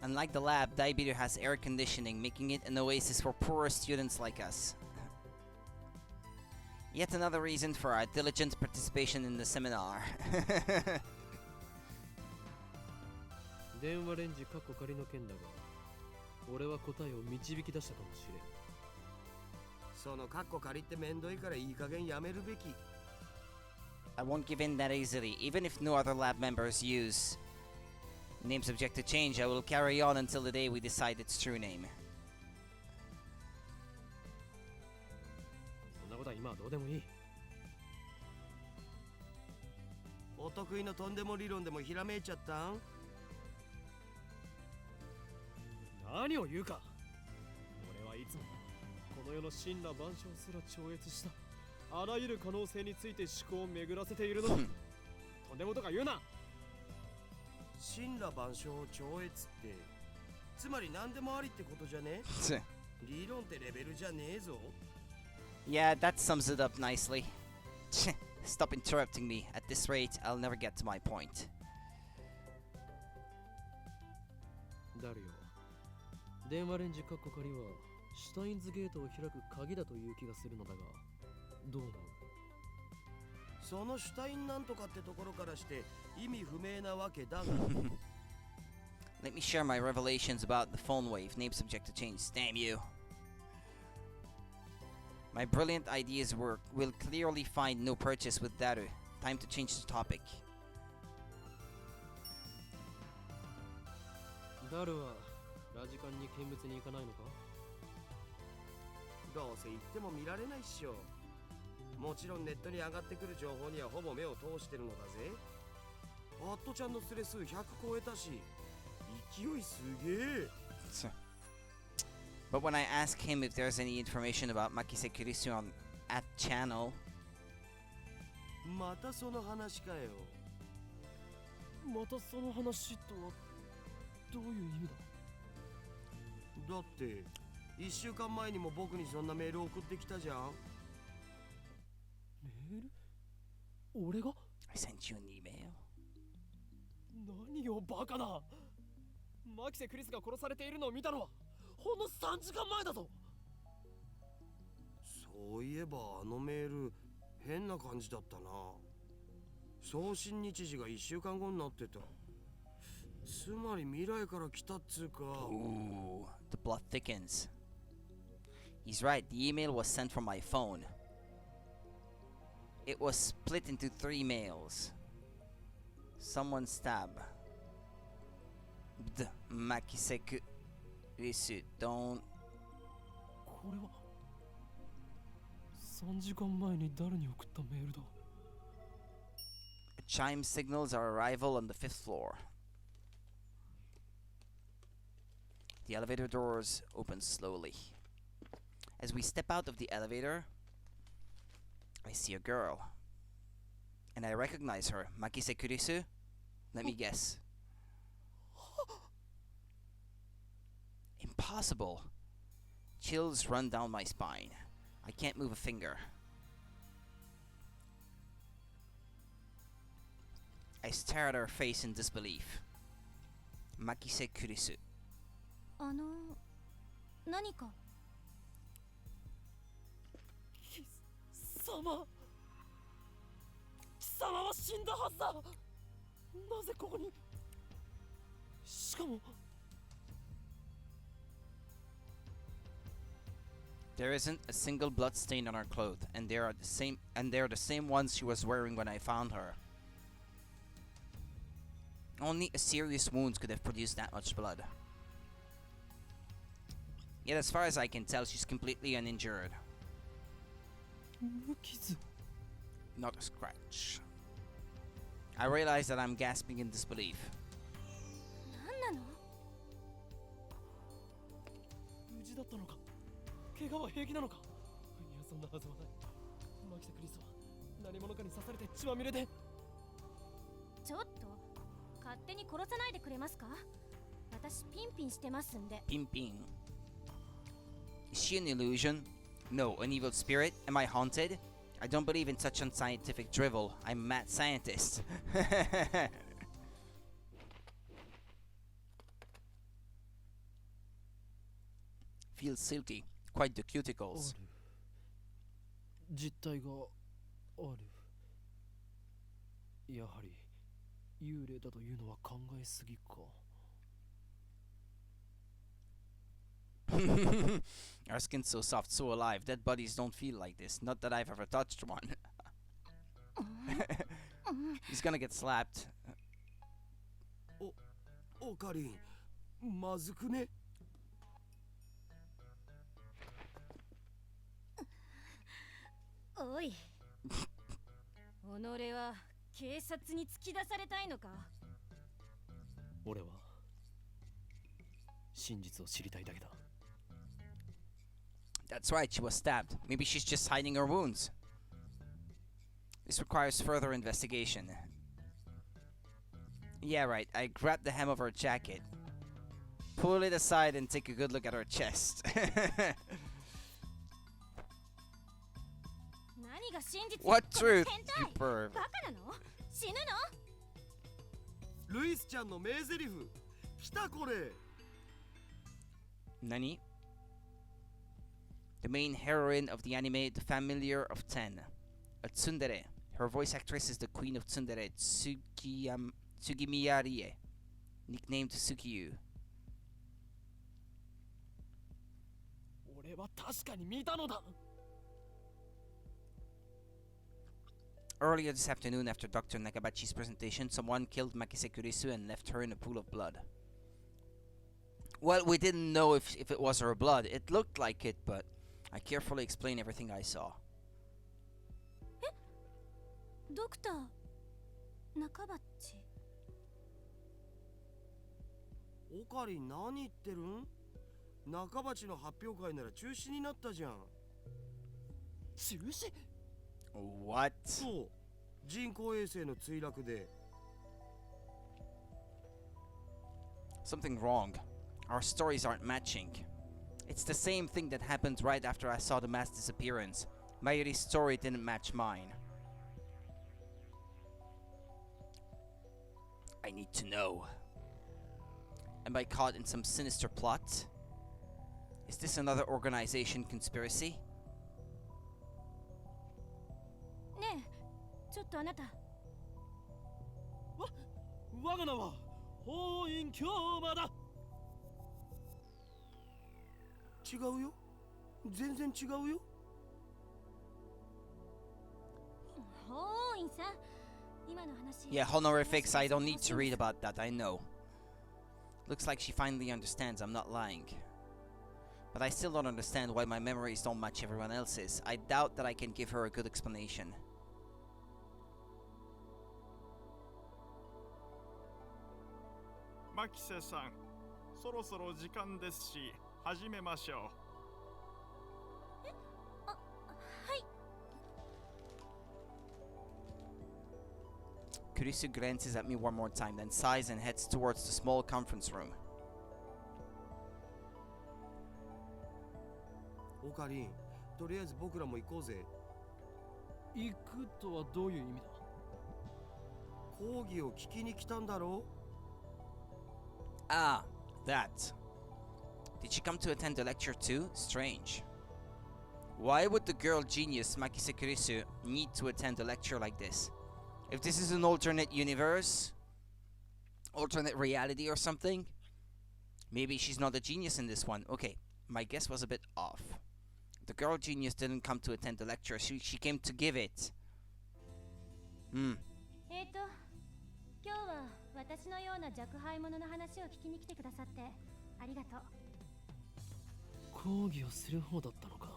Unlike the lab, Daibiru has air conditioning, making it an oasis for poorer students like us. Yet another reason for our diligent participation in the seminar. 電話レンジカッコ仮の件だが、俺は答えを導き出したかもしれん。そのカッコ借りってめんどいからいい加減やめるべき。I won't give in that easily, even if no other lab members use name subject to change. I will carry on until the day we decide its true name. そんなことは今はどうでもいい。お得意のとんでも理論でもひらめいちゃったん？何を言うか。俺はいつもこの世の神羅万象すら超越したあらゆる可能性について思考を巡らせているのだ。とんでもとか言うな。神羅万象を超越ってつまり何でもありってことじゃね？理論ってレベルじゃねえぞ。Yeah, that sums it up nicely. Stop interrupting me. At this rate, I'll never get to my point. ダルよ、電話レンジカッコ仮はシュタインズゲートを開く鍵だという気がするのだが、どう思う？そのシュタインなんとかってところからして意味不明なわけだが。Let me share my revelations about the phone wave. Name subject to change. Damn you. My brilliant ideas will clearly find no purchase with Daru. Time to change the topic. ダルはラジカンに見物に行かないのか？どうせ行っても見られないっしょ。もちろんネットに上がってくる情報にはほぼ目を通してるのだぜ。アットちゃんのスレ数100超えたし、勢いすげえ。But when I ask him if there's any information about Makise Kurisu on at channel, またその話かよ。またその話とはどういう意味だ？だって1週間前にも僕にそんなメール送ってきたじゃん。メール？俺が？ I sent you an email. 何をバカな。マキセ・クリスが殺されているのを見たのはほんの3時間前だぞ。そういえばあのメール変な感じだったな。送信日時が1週間後になってた。つまり未来から来たっつうか。 Ooh, the plot thickens. He's right, the email was sent from my phone. It was split into 3 mails. Someone stab. Makiseku. Risu, don't. これは3時間前に誰に送ったメールだ。 A chime signals our arrival on the 5th floor. The elevator doors open slowly. As we step out of the elevator, I see a girl. And I recognize her. Makise Kurisu? Let me guess. Impossible. Chills run down my spine. I can't move a finger. I stare at her face in disbelief. Makise Kurisu. 何か。貴様は死んだはずだ。なぜここに。しかも There isn't a single blood stain on her clothes, and they're the same ones she was wearing when I found her. Only a serious wound could have produced that much blood. Yet as far as I can tell, she's completely uninjured. 無傷。 Not a scratch. I realize that I'm gasping in disbelief. 何なの？無事だったのか。怪我は平気なのか。いや、そんなはずはない。マキセクリスは何者かに刺されて血まみれで。ちょっと勝手に殺さないでくれますか？私ピンピンしてますんで。 Ping ping. Is she an illusion? No, an evil spirit? Am I haunted? I don't believe in such unscientific drivel. I'm a mad scientist. Feels silky. Quite the cuticles. 実体がある。やはり幽霊だというのは考えすぎか。 Our skin's so soft, so alive. Dead bodies don't feel like this. Not that I've ever touched one. He's gonna get slapped. オカリン、まずくね。おい。己は警察に突き出されたいのか？俺は真実を知りたいだけだ。 That's right, she was stabbed. Maybe she's just hiding her wounds. This requires further investigation. Yeah, right. I grab the hem of her jacket, pull it aside, and take a good look at her chest. 何が真実？ What この truth, 変態 you perv? バカなの？死ぬの？ルイスちゃんの名台詞。来たこれ。 Nani? The main heroine of the anime The Familiar of Ten. A tsundere. Her voice actress is the queen of tsundere, Tsugimiyarie, nicknamed Sukiyu. 俺は確かに見たのだ。 Earlier this afternoon, after Dr. Nakabachi's presentation, someone killed Makise Kurisu and left her in a pool of blood. Well, we didn't know if it was her blood. It looked like it, but I carefully explained everything I saw. ドクター中バッチ。オカリン、何言ってるん？中鉢の発表会なら中止になったじゃん。中止？ What? そう、人工衛星の墜落で。 Something wrong. Our stories aren't matching. It's the same thing that happened right after I saw the mass disappearance. Mayuri's story didn't match mine. I need to know. Am I caught in some sinister plot? Is this another organization conspiracy? ねえ、ちょっとあなた。我が名は法院京馬だ。違うよ。全然違うよ。法院さん、今の話。 Yeah, honorifics, I don't need to read about that, I know. Looks like she finally understands I'm not lying. But I still don't understand why my memories don't match everyone else's. I doubt that I can give her a good explanation. マキセさん、そろそろ時間ですし、始めましょう。はい。 Kurisu glances at me one more time, then sighs and heads towards the small conference room. オカリン、とりあえず僕らも行こうぜ。行くとはどういう意味だ。講義を聞きに来たんだろう。 Ah, that. Did she come to attend the lecture too? Strange. Why would the girl genius Makise Kurisu need to attend a lecture like this? If this is an alternate universe, alternate reality or something, maybe she's not a genius in this one. Okay, my guess was a bit off. The girl genius didn't come to attend the lecture, she came to give it. 今日は私のような若輩者の話を聞きに来てくださってありがとう。講義をする方だったのか。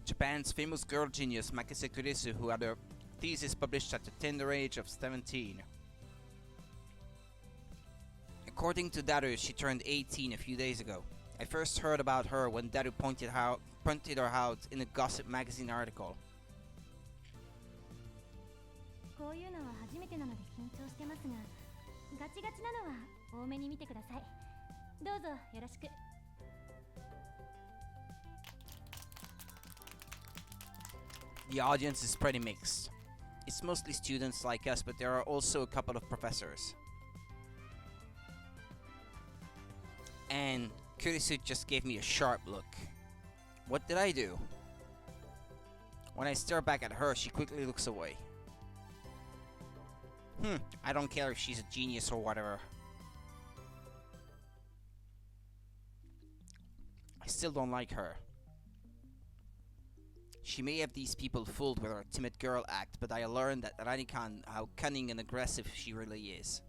Japan's famous girl genius Makise Kurisu, who had her thesis published at the tender age of 17. According to Daru, she turned 18 a few days ago. I first heard about her when Daru pointed her out in a gossip magazine article. こういうのは初めてなので緊張してますが、ガチガチなのは多めに見てください。どうぞよろしく。 The audience is pretty mixed. It's mostly students like us, but there are also a couple of professors. And Kurisu just gave me a sharp look. What did I do? When I stare back at her, she quickly looks away. I don't care if she's a genius or whatever. I still don't like her. She may have these people fooled with her timid girl act, but I learned at Ranikan how cunning and aggressive she really is.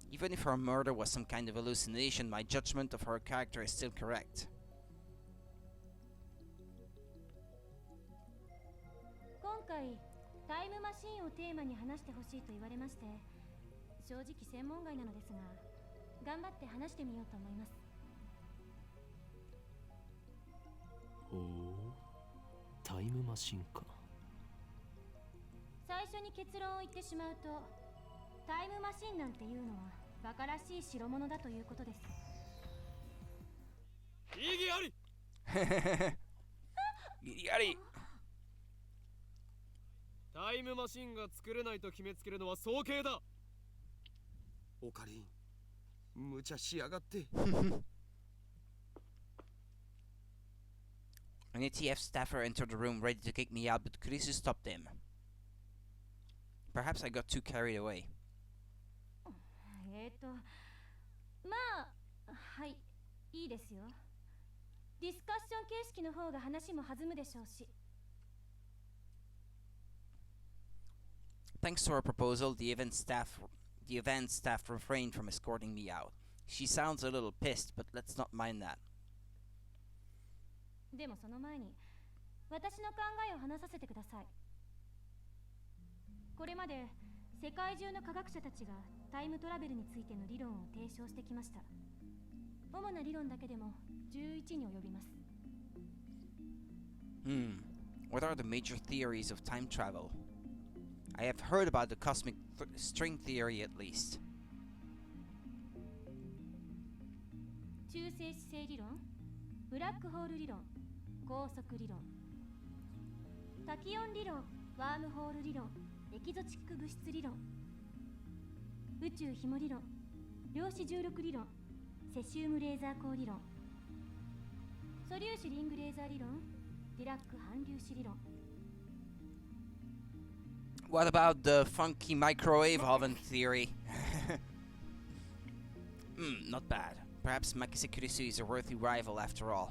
Even if her murder was some kind of hallucination, my judgment of her character is still correct. 今回タイムマシーンをテーマに話してほしいと言われまして、正直専門外なのですが、頑張って話してみようと思います。 ほう、タイムマシンか。最初に結論を言ってしまうと、タイムマシンなんていうのはバカらしい代物だということです。異議あり。異議あり。タイムマシンが作れないと決めつけるのは早計だ。オカリン、無茶しやがって。An ATF staffer entered the room ready to kick me out, but Kurisu stopped him. Perhaps I got too carried away. まあ、はい、いいですよ。ディスカッション形式の方が話も弾むでしょうし。 Thanks to her proposal, the event staff refrained from escorting me out. She sounds a little pissed, but let's not mind that. でもその前に私の考えを話させてください。これまで世界中の科学者たちがタイムトラベルについての理論を提唱してきました。主な理論だけでも11に及びます。What are the major theories of time travel? I have heard about the cosmic string theory at least. 中性子星理論、ブラックホール理論、高速理論、タキオン理論、ワームホール理論、エキゾチック物質理論、宇宙ひも理論、量子重力理論、セシウムレーザー光理論、素粒子リングレーザー理論、ディラック反粒子理論。 What about the funky microwave oven theory? Not bad. Perhaps Makise Kurisu is a worthy rival after all.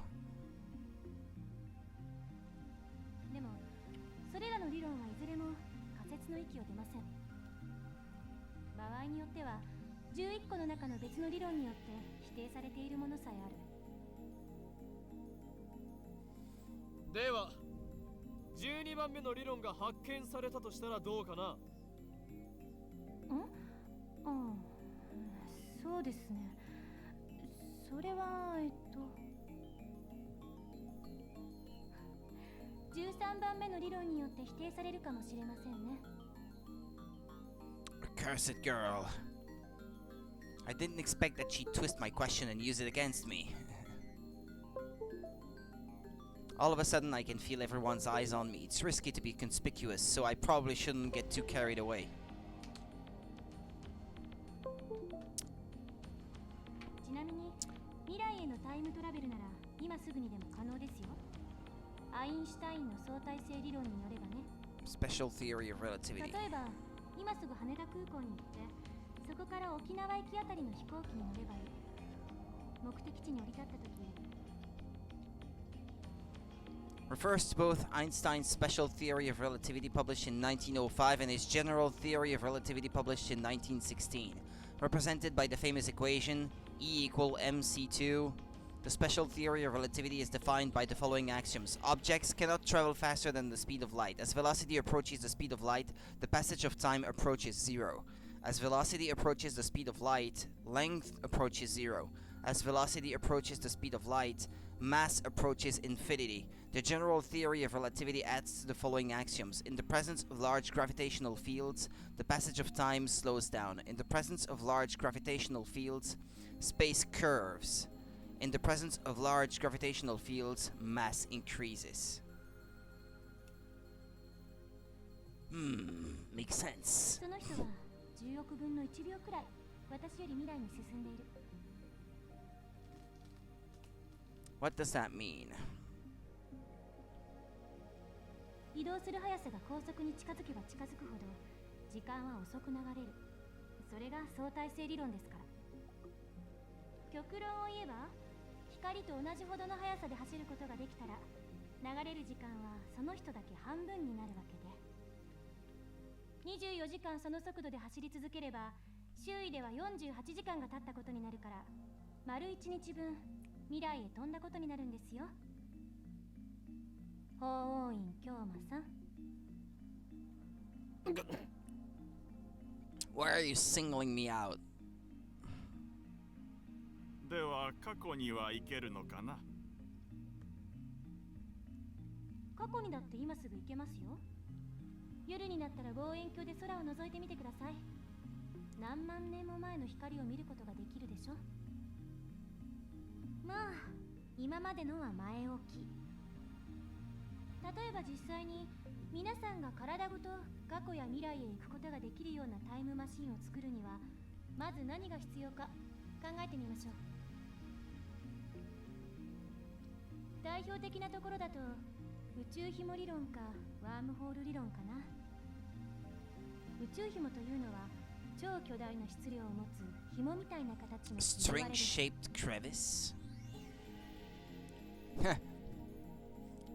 でもそれらの理論はいずれも仮説の域を出ません。場合によっては11個の中の別の理論によって否定されているものさえある。では12番目の理論が発見されたとしたらどうかな。ん？そうですね。それは13番目の理論によって否定されるかもしれませんね。 Accursed girl. I didn't expect that she'd twist my question and use it against me. All of a sudden I can feel everyone's eyes on me. It's risky to be conspicuous, so I probably shouldn't get too carried away. ちなみに未来へのタイムトラベルなら今すぐにでも可能ですよ。アインシュタインの相対性理論によればね。 Special theory of relativity. 例えば今すぐ羽田空港に行ってそこから沖縄行きあたりの飛行機に乗ればいい。目的地に降り立った時 refers to both Einstein's special theory of relativity published in 1905 and his general theory of relativity published in 1916, represented by the famous equation E = mc2. The special theory of relativity is defined by the following axioms. Objects cannot travel faster than the speed of light. As velocity approaches the speed of light, the passage of time approaches zero. As velocity approaches the speed of light, length approaches zero. As velocity approaches the speed of light, mass approaches infinity. The general theory of relativity adds to the following axioms. In the presence of large gravitational fields, the passage of time slows down. In the presence of large gravitational fields, space curves. In the presence of large gravitational fields, mass increases. Makes sense. その人は10億分の1秒くらい私より未来に進んでいる。 What does that mean? 移動する速さが高速に近づけば近づくほど時間は遅く流れる。それが相対性理論ですから。極論を言えば光と同じほどの速さで走ることができたら流れる時間はその人だけ半分になるわけで、24時間その速度で走り続ければ周囲では48時間が経ったことになるから丸1日分未来へ飛んだことになるんですよ。法王院京馬さん。 Why are you singling me out? では過去には行けるのかな。過去にだって今すぐ行けますよ。夜になったら望遠鏡で空を覗いてみてください。何万年も前の光を見ることができるでしょ。まあ今までのは前置き。例えば実際に皆さんが体ごと過去や未来へ行くことができるようなタイムマシンを作るにはまず何が必要か考えてみましょう。代表的なところだと宇宙紐理論かワームホール理論かな。宇宙紐というのは超巨大な質量を持つ紐みたいな形の String-shaped crevice?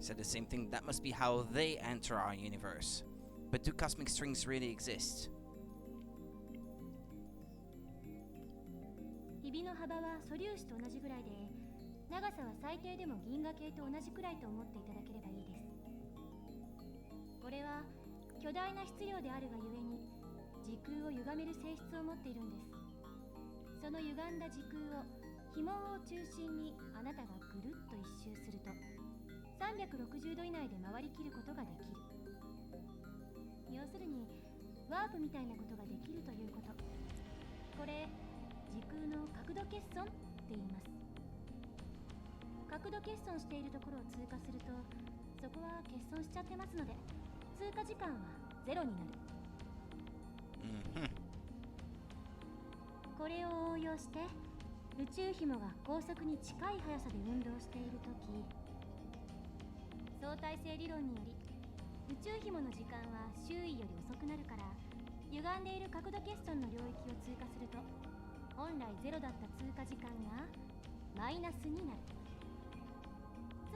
Said the same thing. That must be how they enter our universe. But do cosmic strings really exist? ひびの幅は素粒子と同じぐらいで長さは最低でも銀河系と同じくらいと思っていただければいいです。これは巨大な質量であるがゆえに時空を歪める性質を持っているんです。その歪んだ時空を紐を中心にあなたがぐるっと一周すると360度以内で回りきることができる。要するにワープみたいなことができるということ。これ時空の角度欠損って言います。角度欠損しているところを通過するとそこは欠損しちゃってますので通過時間はゼロになる。これを応用して宇宙紐が高速に近い速さで運動しているとき、相相対性理論により宇宙紐の時間は周囲より遅くなるから、歪んでいる角度欠損の領域を通過すると本来0だった通過時間がマイナスになる。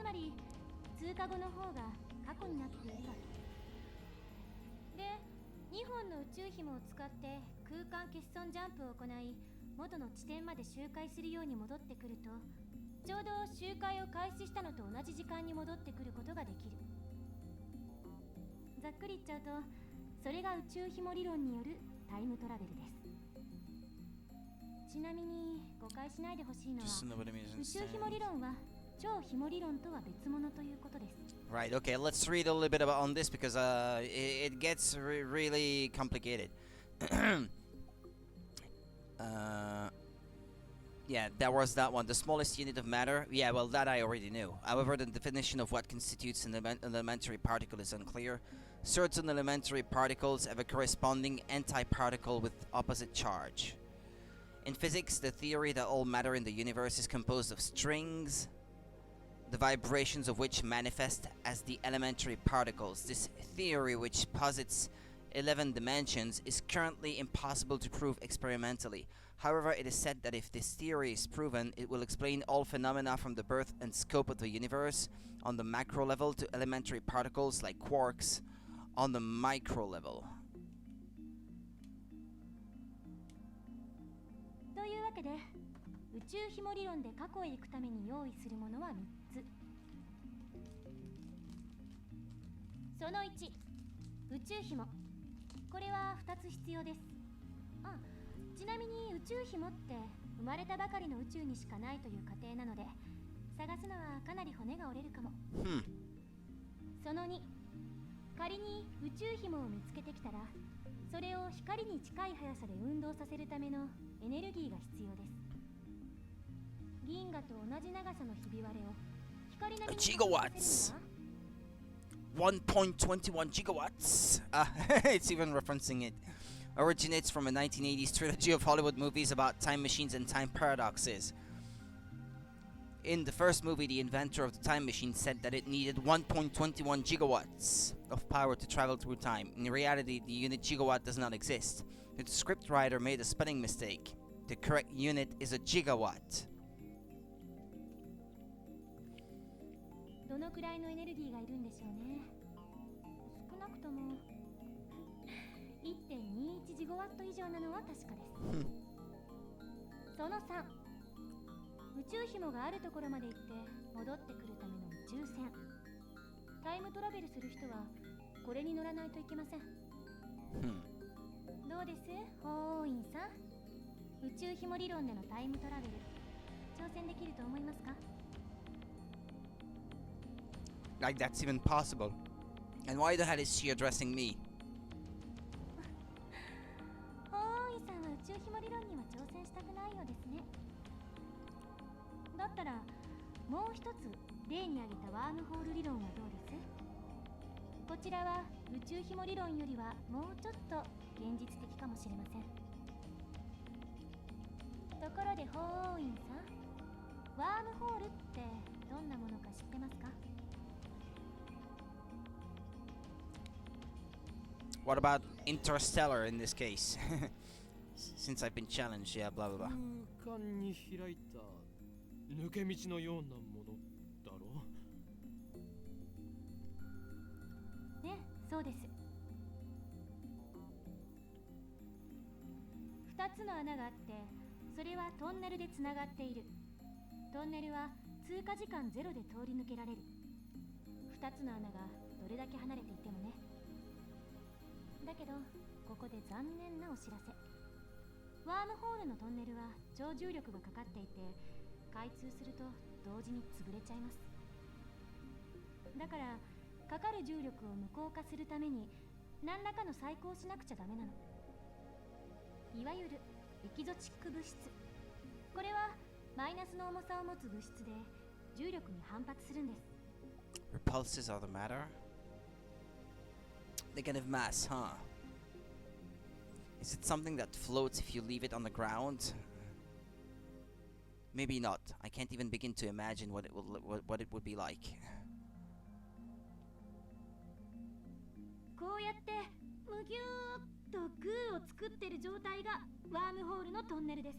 つまり通過後の方が過去になっているわけで、2本の宇宙紐を使って空間欠損ジャンプを行い、元の地点まで周回するように戻ってくると、ちょうど周回を開始したのと同じ時間に戻ってくることができる。ざっくり言っちゃうと、それが宇宙紐理論によるタイムトラベルです。ちなみに誤解しないでほしいのは、 Just know what it means 宇宙紐理論は超紐理論とは別物ということです。 Right, okay, let's read a little bit about on this because it gets really complicated. Yeah, that was that one. The smallest unit of matter. Yeah, well, that I already knew. However, the definition of what constitutes an elementary particle is unclear. Certain elementary particles have a corresponding antiparticle with opposite charge. In physics, the theory that all matter in the universe is composed of strings, the vibrations of which manifest as the elementary particles. This theory, which posits 11 dimensions, is currently impossible to prove experimentally. However, it is said that if this theory is proven, it will explain all phenomena from the birth and scope of the universe on the macro level to elementary particles like quarks on the micro level. というわけで、宇宙紐理論で過去へ行くために用意するものは3つ。その1、宇宙紐。これは2つ必要です。ちなみに宇宙紐って生まれたばかりの宇宙にしかないという過程なので、探すのはかなり骨が折れるかも。その2、仮に宇宙紐を見つけてきたら、それを光に近い速さで運動させるためのエネルギーが必要です。銀河と同じ長さのひび割れを光並みに速くさせるんだ。 1.21 gigawatts. It's even referencing it. Originates from a 1980s trilogy of Hollywood movies about time machines and time paradoxes. In the first movie, the inventor of the time machine said that it needed 1.21 gigawatts of power to travel through time. In reality, the unit gigawatt does not exist. The scriptwriter made a spelling mistake. The correct unit is a gigawatt. どのくらいのエネルギーがいるんでしょうね。少なくとも 1.21 ジガワット以上なのは確かです。その3、宇宙紐があるところまで行って戻ってくるための宇宙船。タイムトラベルする人はこれに乗らないといけません。どうです、法王院さん。宇宙紐理論でのタイムトラベル、挑戦できると思いますか？ Like that's even possible. And why the hell is she addressing me? 法王院さんは宇宙紐理論には挑戦したくないようですね。だったらもう一つ例に挙げたワームホール理論はどうです？こちらは宇宙紐理論よりはもうちょっと現実的かもしれません。ところで法王院さん、ワームホールってどんなものか知ってますか？ What about interstellar in this case? Since I've been challenged, yeah, blah blah blah. 空間に開いた抜け道のようなものだろう。ね、そうです。2つの穴があって、それはトンネルでつながっている。トンネルは通過時間0で通り抜けられる。2つの穴がどれだけ離れていてもね。だけどここで残念なお知らせ。ワームホールのトンネルは超重力がかかっていて、開通すると同時に潰れちゃいます。だからかかる重力を無効化するために何らかの細工をしなくちゃダメなの。いわゆるエキゾチック物質。これはマイナスの重さを持つ物質で重力に反発するんです。 Repulses are the matter? Negative mass, huh? Is it something that floats if you leave it on the ground? Maybe not. I can't even begin to imagine what it would be like. こうやってむぎゅーっとグーを作ってる状態がワームホールのトンネルです。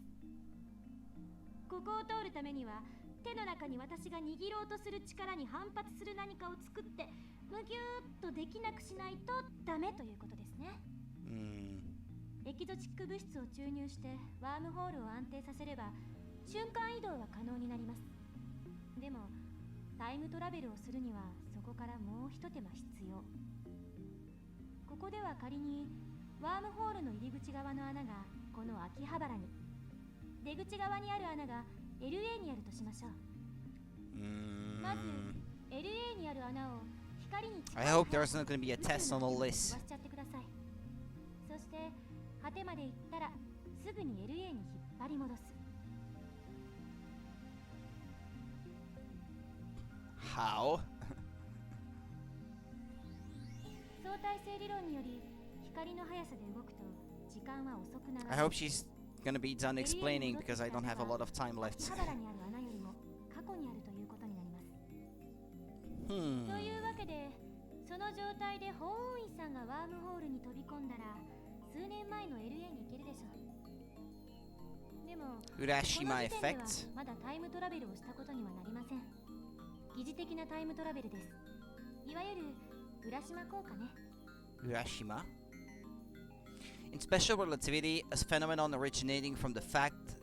ここを通るためには手の中に私が握ろうとする力に反発する何かを作ってむぎゅーっとできなくしないとダメということですね。エキゾチック物質を注入してワームホールを安定させれば瞬間移動は可能になります。でもタイムトラベルをするにはそこからもう一手間必要。ここでは仮にワームホールの入り口側の穴がこの秋葉原に、出口側にある穴が LA にあるとしましょう。まず LA にある穴を光に近い I hope there's not going to be a test on all this. 飛ばしちゃってください。そして果てまで行ったらすぐに LA に引っ張り戻す。How? 相対性理論により光の速さで動くと時間は遅くなる。 I hope she's going to be done explaining because I don't have a lot of time left. 秋葉原にある穴よりも過去にあるということになります。というわけでその状態で法王院さんがワームホールに飛び込んだら数年前の LA に行けるでしょう。でもUrashima この時点では effect? まだタイムトラベルをしたことにはなりません。疑似的なタイムトラベルです。いわゆる浦島効果ね。 Urashima? In special relativity, a phenomenon originating from the fact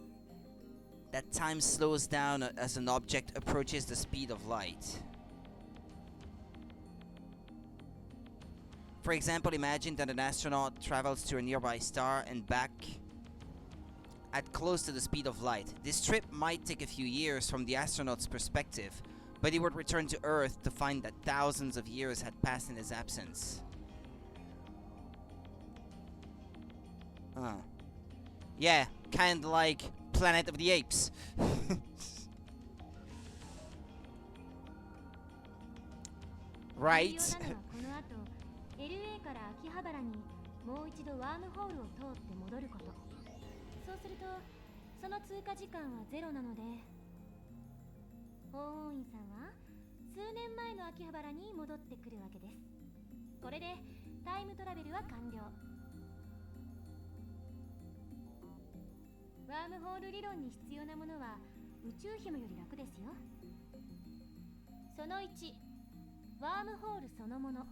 that time slows down as an object approaches the speed of light. For example, imagine that an astronaut travels to a nearby star and back at close to the speed of light. This trip might take a few years from the astronaut's perspective, but he would return to Earth to find that thousands of years had passed in his absence. Yeah, kind of like Planet of the Apes. Right? 重要なのはこの後 LA から秋葉原にもう一度ワームホールを通って戻ること。そうするとその通過時間はゼロなので、法王院さんは数年前の秋葉原に戻ってくるわけです。これでタイムトラベルは完了。ワームホール理論に必要なものは宇宙紐より楽ですよ。その1、ワームホールそのもの。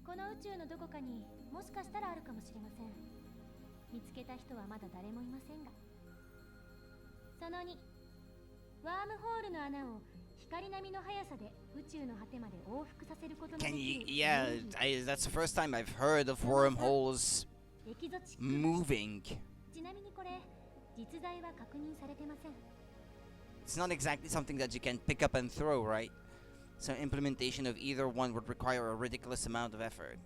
この宇宙のどこかにもしかしたらあるかもしれません。見つけた人はまだ誰もいませんが。その2、ワームホールの穴を光並みの速さで宇宙の果てまで往復させることので Can き you? る。Yeah, that's the first time I've heard of wormholes エキゾチック。 moving. ちなみにこれ実在は確認されてません。 It's not exactly something that you can pick up and throw, right? So implementation of either one would require a ridiculous amount of effort.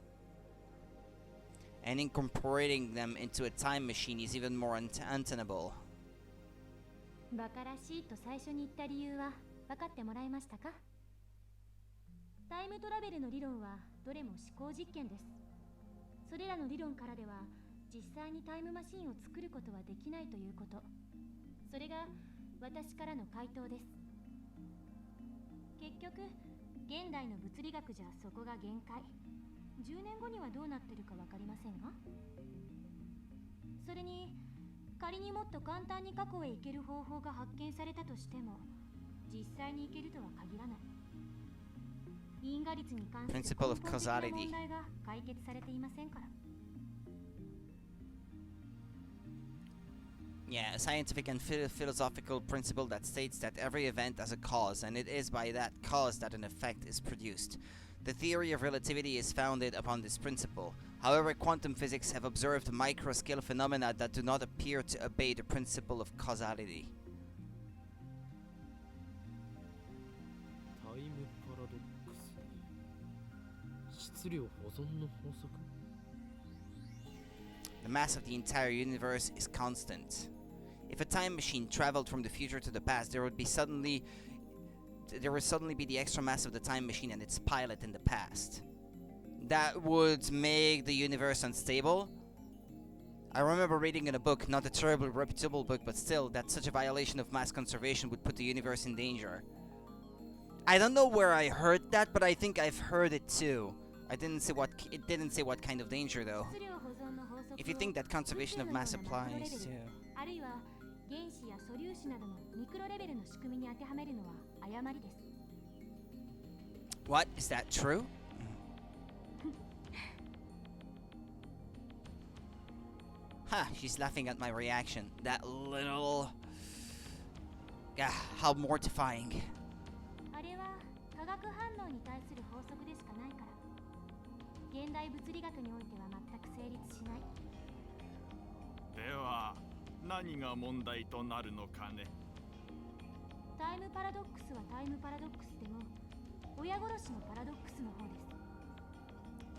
And incorporating them into a time machine is even more untenable. バカらしいと最初に言った理由は分かってもらえましたか？タイムトラベルの理論はどれも思考実験です。それらの理論からでは実際にタイムマシンを作ることはできないということ。それが私からの回答です。結局現代の物理学じゃそこが限界。10年後にはどうなってるか分かりませんが、それに仮にもっと簡単に過去へ行ける方法が発見されたとしても実際に行けるとは限らない。因果率に関する根本的な問題が解決されていませんから。Yeah, a scientific and philosophical principle that states that every event has a cause, and it is by that cause that an effect is produced. The theory of relativity is founded upon this principle. However, quantum physics have observed micro-scale phenomena that do not appear to obey the principle of causality. タイムパラドックス、質量保存の法則。 The mass of the entire universe is constant. If a time machine traveled from the future to the past, there would suddenly be the extra mass of the time machine and its pilot in the past. That would make the universe unstable. I remember reading in a book, not a terribly reputable book, but still, that such a violation of mass conservation would put the universe in danger. I don't know where I heard that, but I think I've heard it too. It didn't say what kind of danger though. If you think that conservation of mass applies to... あるいは原子や素粒子などのミクロレベルの仕組みに当てはめるのは誤りです。 What? Is that true? Ha, she's laughing at my reaction. That little... Ah, how mortifying. あれは化学反応に対する法則でしかないから。現代物理学においては全く成立しない。では何が問題となるのかね。タイムパラドックスはタイムパラドックスでも親殺しのパラドックスの方です。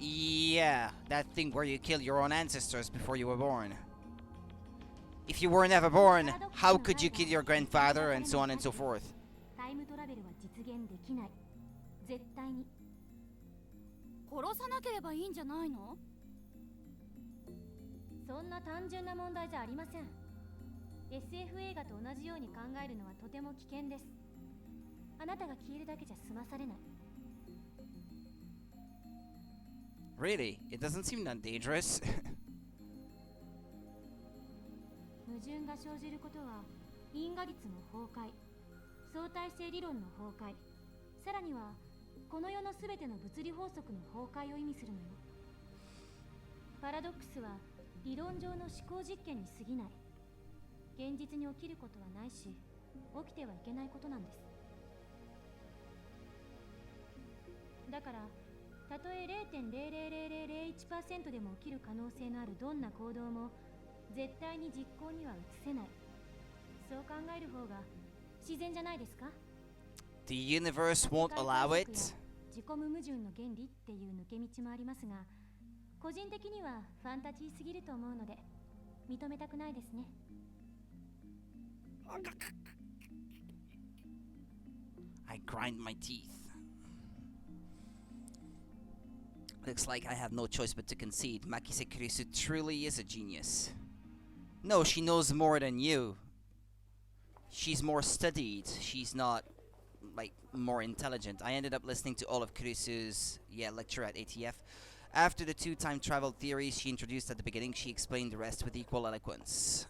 Yeah, that thing where you kill your own ancestors before you were born. If you were never born, how could you kill your grandfather and so on and so forth? タイムトラベルは実現できない。絶対に。殺さなければいいんじゃないの？そんな単純な問題じゃありません。SF 映画と同じように考えるのはとても危険です。あなたが消えるだけじゃ済まされない。 Really? It doesn't seem that dangerous. 矛盾が生じることは因果律の崩壊、相対性理論の崩壊、さらにはこの世のすべての物理法則の崩壊を意味するのよ。パラドックスは理論上の思考実験に過ぎない。現実に起きることはないし、起きてはいけないことなんです。だから、たとえ 0.00001% でも起きる可能性のあるどんな行動も絶対に実行には移せない。そう考える方が自然じゃないですか？ The universe won't allow it? 自己無矛盾の原理っていう抜け道もありますが、個人的にはファンタジーすぎると思うので認めたくないですね。I grind my teeth. Looks like I have no choice but to concede. Makise Kurisu truly is a genius. No, she knows more than you. She's more studied. She's not, like, more intelligent. I ended up listening to all of Kurisu's, lecture at ATF. After the two time travel theories she introduced at the beginning, she explained the rest with equal eloquence.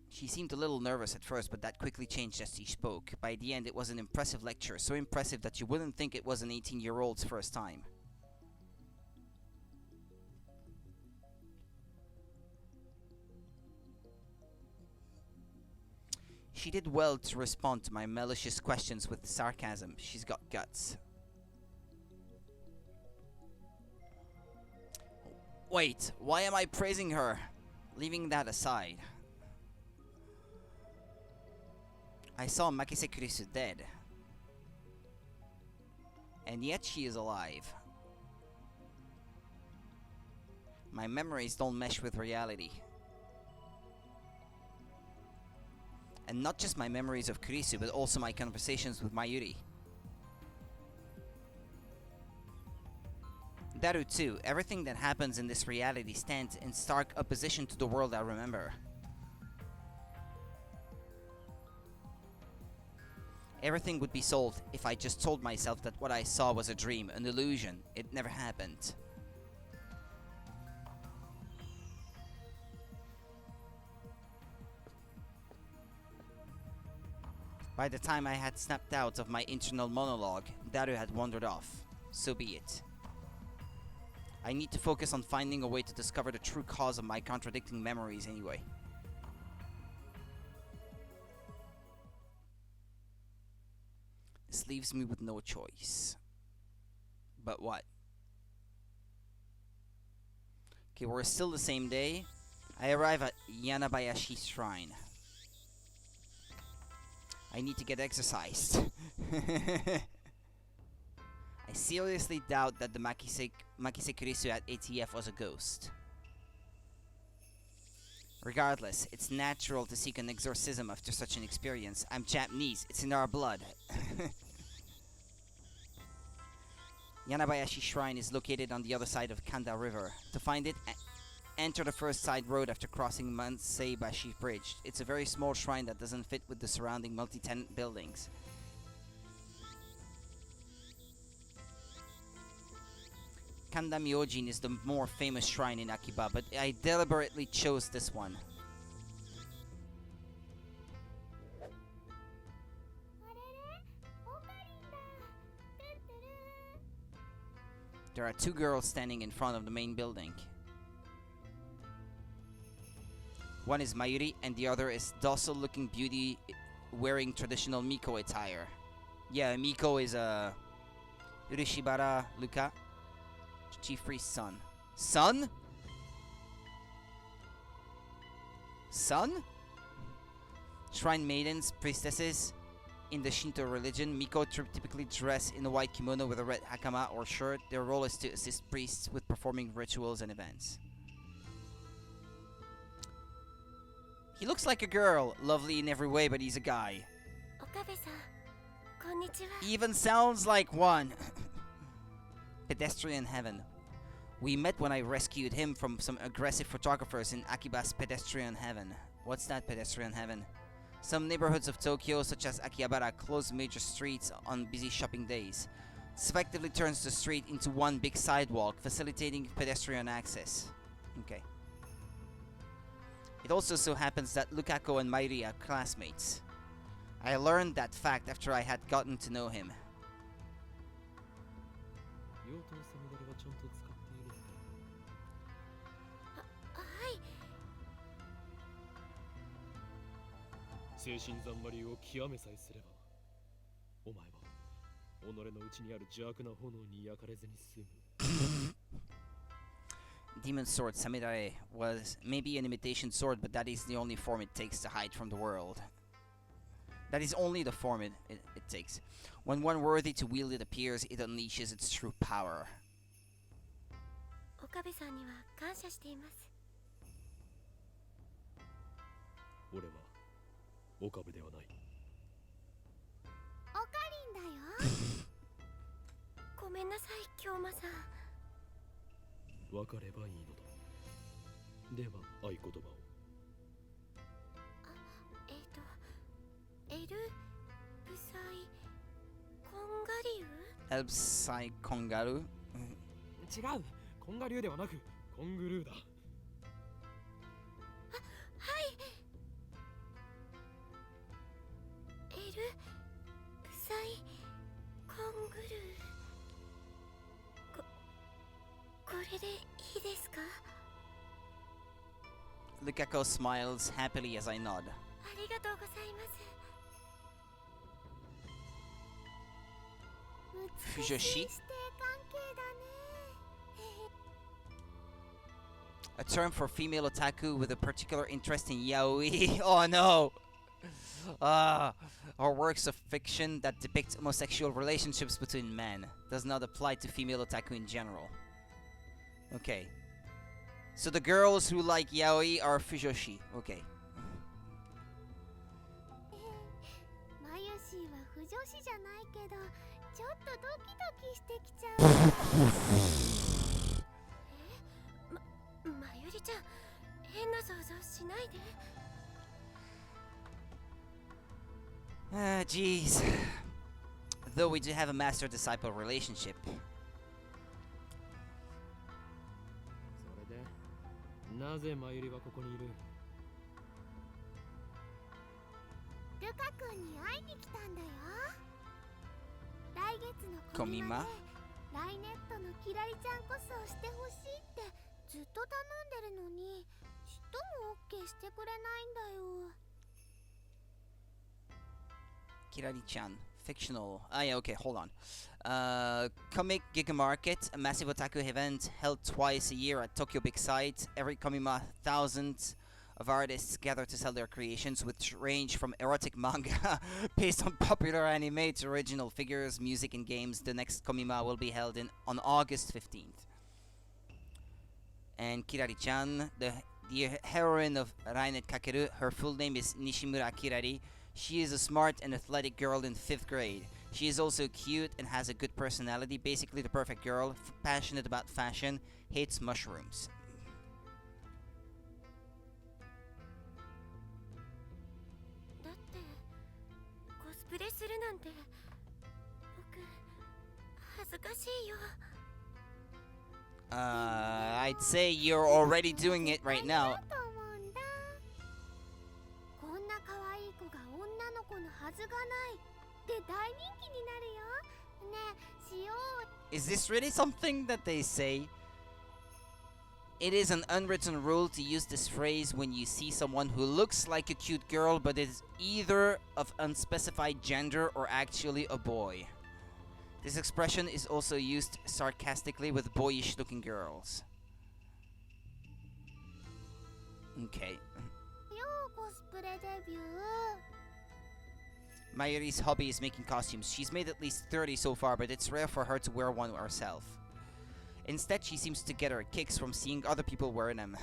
She seemed a little nervous at first, but that quickly changed as she spoke. By the end, it was an impressive lecture, so impressive that you wouldn't think it was an 18-year-old's first time. She did well to respond to my malicious questions with sarcasm. She's got guts. Wait, why am I praising her? Leaving that aside, I saw Makise Kurisu dead. And yet she is alive. My memories don't mesh with reality. And not just my memories of Kurisu, but also my conversations with Mayuri. Daru too. Everything that happens in this reality stands in stark opposition to the world I remember. Everything would be solved if I just told myself that what I saw was a dream, an illusion. It never happened. By the time I had snapped out of my internal monologue, Daru had wandered off. So be it. I need to focus on finding a way to discover the true cause of my contradicting memories anyway. This leaves me with no choice. But what? Okay, we're still the same day. I arrive at Yanabayashi Shrine. I need to get exercised. I seriously doubt that the Makise Kurisu at ATF was a ghost. Regardless, it's natural to seek an exorcism after such an experience. I'm Japanese, it's in our blood. Yanabayashi Shrine is located on the other side of Kanda River. To find it, enter the first side road after crossing Manseibashi Bridge. It's a very small shrine that doesn't fit with the surrounding multi-tenant buildings. Kandamyojin is the more famous shrine in Akiba, but I deliberately chose this one. There are two girls standing in front of the main building. One is Mayuri and the other is docile-looking beauty wearing traditional Miko attire. Yeah, Miko is Urishibara Luka, chief priest's son. Son? Son? Shrine maidens, priestesses. In the Shinto religion, Miko typically dress in a white kimono with a red hakama or shirt. Their role is to assist priests with performing rituals and events. He looks like a girl, lovely in every way, but he's a guy. He even sounds like one. Pedestrian Heaven. We met when I rescued him from some aggressive photographers in Akiba's Pedestrian Heaven. What's that, Pedestrian Heaven? Some neighborhoods of Tokyo, such as Akihabara, close major streets on busy shopping days. This effectively turns the street into one big sidewalk, facilitating pedestrian access. Okay. It also so happens that Lukako and Mairi are classmates. I learned that fact after I had gotten to know him. 精神ざんまりを極めさえすれば、お前は己の内にある邪悪な炎に焼かれずに済む。Demon Sword Samidare was maybe an imitation sword, but that is the only form it takes to hide from the world. That is only the form it takes. When one worthy to wield it appears, it unleashes its true power. 岡部さんには感謝しています。俺は岡部ではない。オカリンだよ。ごめんなさい、京馬さん。分かればいいのだ。では合言葉を。エルブサイコンガリウ？エルブサイコンガル？違う。コンガリュウではなくコングルーだ。はい。エルブサイコングルー。これでいいですか？ Lukako smiles happily as I nod. ありがとうございます。 Fujoshi? A term for female otaku with a particular interest in yaoi. Oh no! Or works of fiction that depict homosexual relationships between men. Does not apply to female otaku in general. Okay. So the girls who like yaoi are fujoshi. Okay. マユシーは不女子じゃないけどちょっとドキドキしてきちゃう。まゆりちゃん、変な想像しないで。Jeez. Though we do have a master-disciple relationship. それで、なぜまゆりはここにいる？ルカ君に会いに来たんだよ。来月のコミマでライネットのキラリちゃんコスをしてほしいってずっと頼んでるのにちっとも OK してくれないんだよ。 Kirari-chan, fictional. Ah, yeah, okay, hold on. Comic Giga Market, a massive otaku event held twice a year at Tokyo Big Sight. Every Komima, thousands of artists gather to sell their creations, which range from erotic manga based on popular anime to original figures, music, and games. The next Komima will be held on August 15th. And Kirari-chan, the heroine of Rainet Kakeru, her full name is Nishimura Kirari. She is a smart and athletic girl in 5th grade. She is also cute and has a good personality, basically the perfect girl, passionate about fashion, hates mushrooms. だってコスプレするなんて僕恥ずかしいよ。I'd say you're already doing it right now. と思うんだ。こんな可愛い子が女の子のはずがないで大人気になるよ。ねえ、しよう。 Is this really something that they say? It is an unwritten rule to use this phrase when you see someone who looks like a cute girl but is either of unspecified gender or actually a boy. This expression is also used sarcastically with boyish looking girls. Okay. ようコスプレデビュー。 Mayuri's hobby is making costumes. She's made at least 30 so far, but it's rare for her to wear one herself. Instead, she seems to get her kicks from seeing other people wearing them.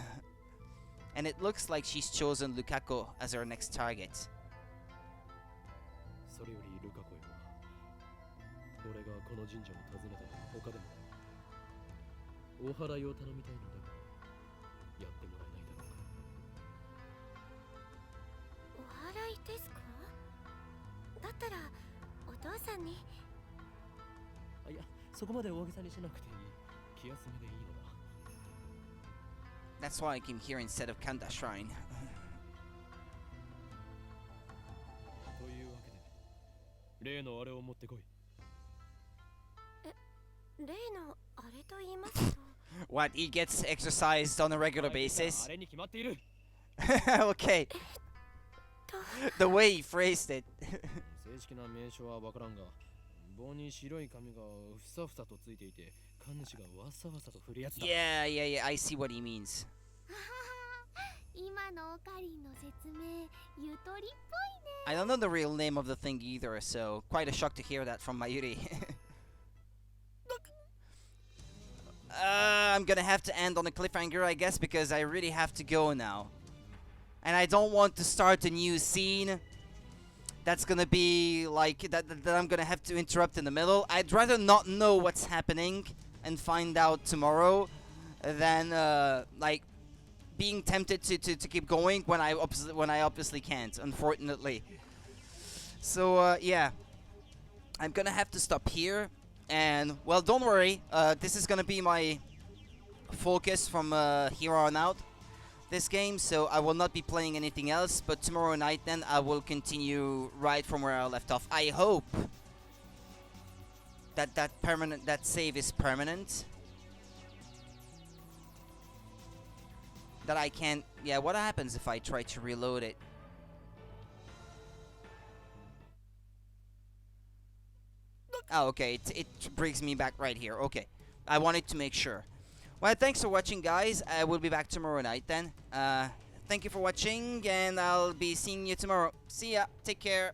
And it looks like she's chosen Lukako as her next target. それよりルカ子よ、俺がこの神社に訪ねたのは他でもない。お祓いを頼みたいのだが、やってもらえないだろうか。お祓いですか？だったらお父さんに。あ、いや、そこまで大げさにしなくていい。気休めでいいのだ。 That's why I came here instead of Kanda Shrine. というわけで、例のあれを持ってこい。例のあれと言いますと。What, he gets exercised on a regular basis? あれに決まっている。Okay. The way he phrased it. 正式な名称はわからんが、棒に白い紙がふさふさとついていて、神主がわさわさと振るやつだ。Yeah, yeah, yeah, I see what he means. 今のオカリンの説明、ゆとりっぽいね。 I don't know the real name of the thing either, so quite a shock to hear that from Mayuri. I'm gonna have to end on a cliffhanger, I guess, because I really have to go now. And I don't want to start a new scene that's gonna be like that I'm gonna have to interrupt in the middle. I'd rather not know what's happening and find out tomorrow than like being tempted to keep going when I obviously can't, unfortunately. So yeah, I'm gonna have to stop here. And well, don't worry, this is gonna be my focus from here on out, this game, so I will not be playing anything else, but tomorrow night then I will continue right from where I left off. I hope that that save is permanent. That I can't... Yeah, what happens if I try to reload it? Oh, okay, it brings me back right here. Okay, I wanted to make sure. Well, thanks for watching, guys. I will be back tomorrow night then. Thank you for watching, and I'll be seeing you tomorrow. See ya. Take care.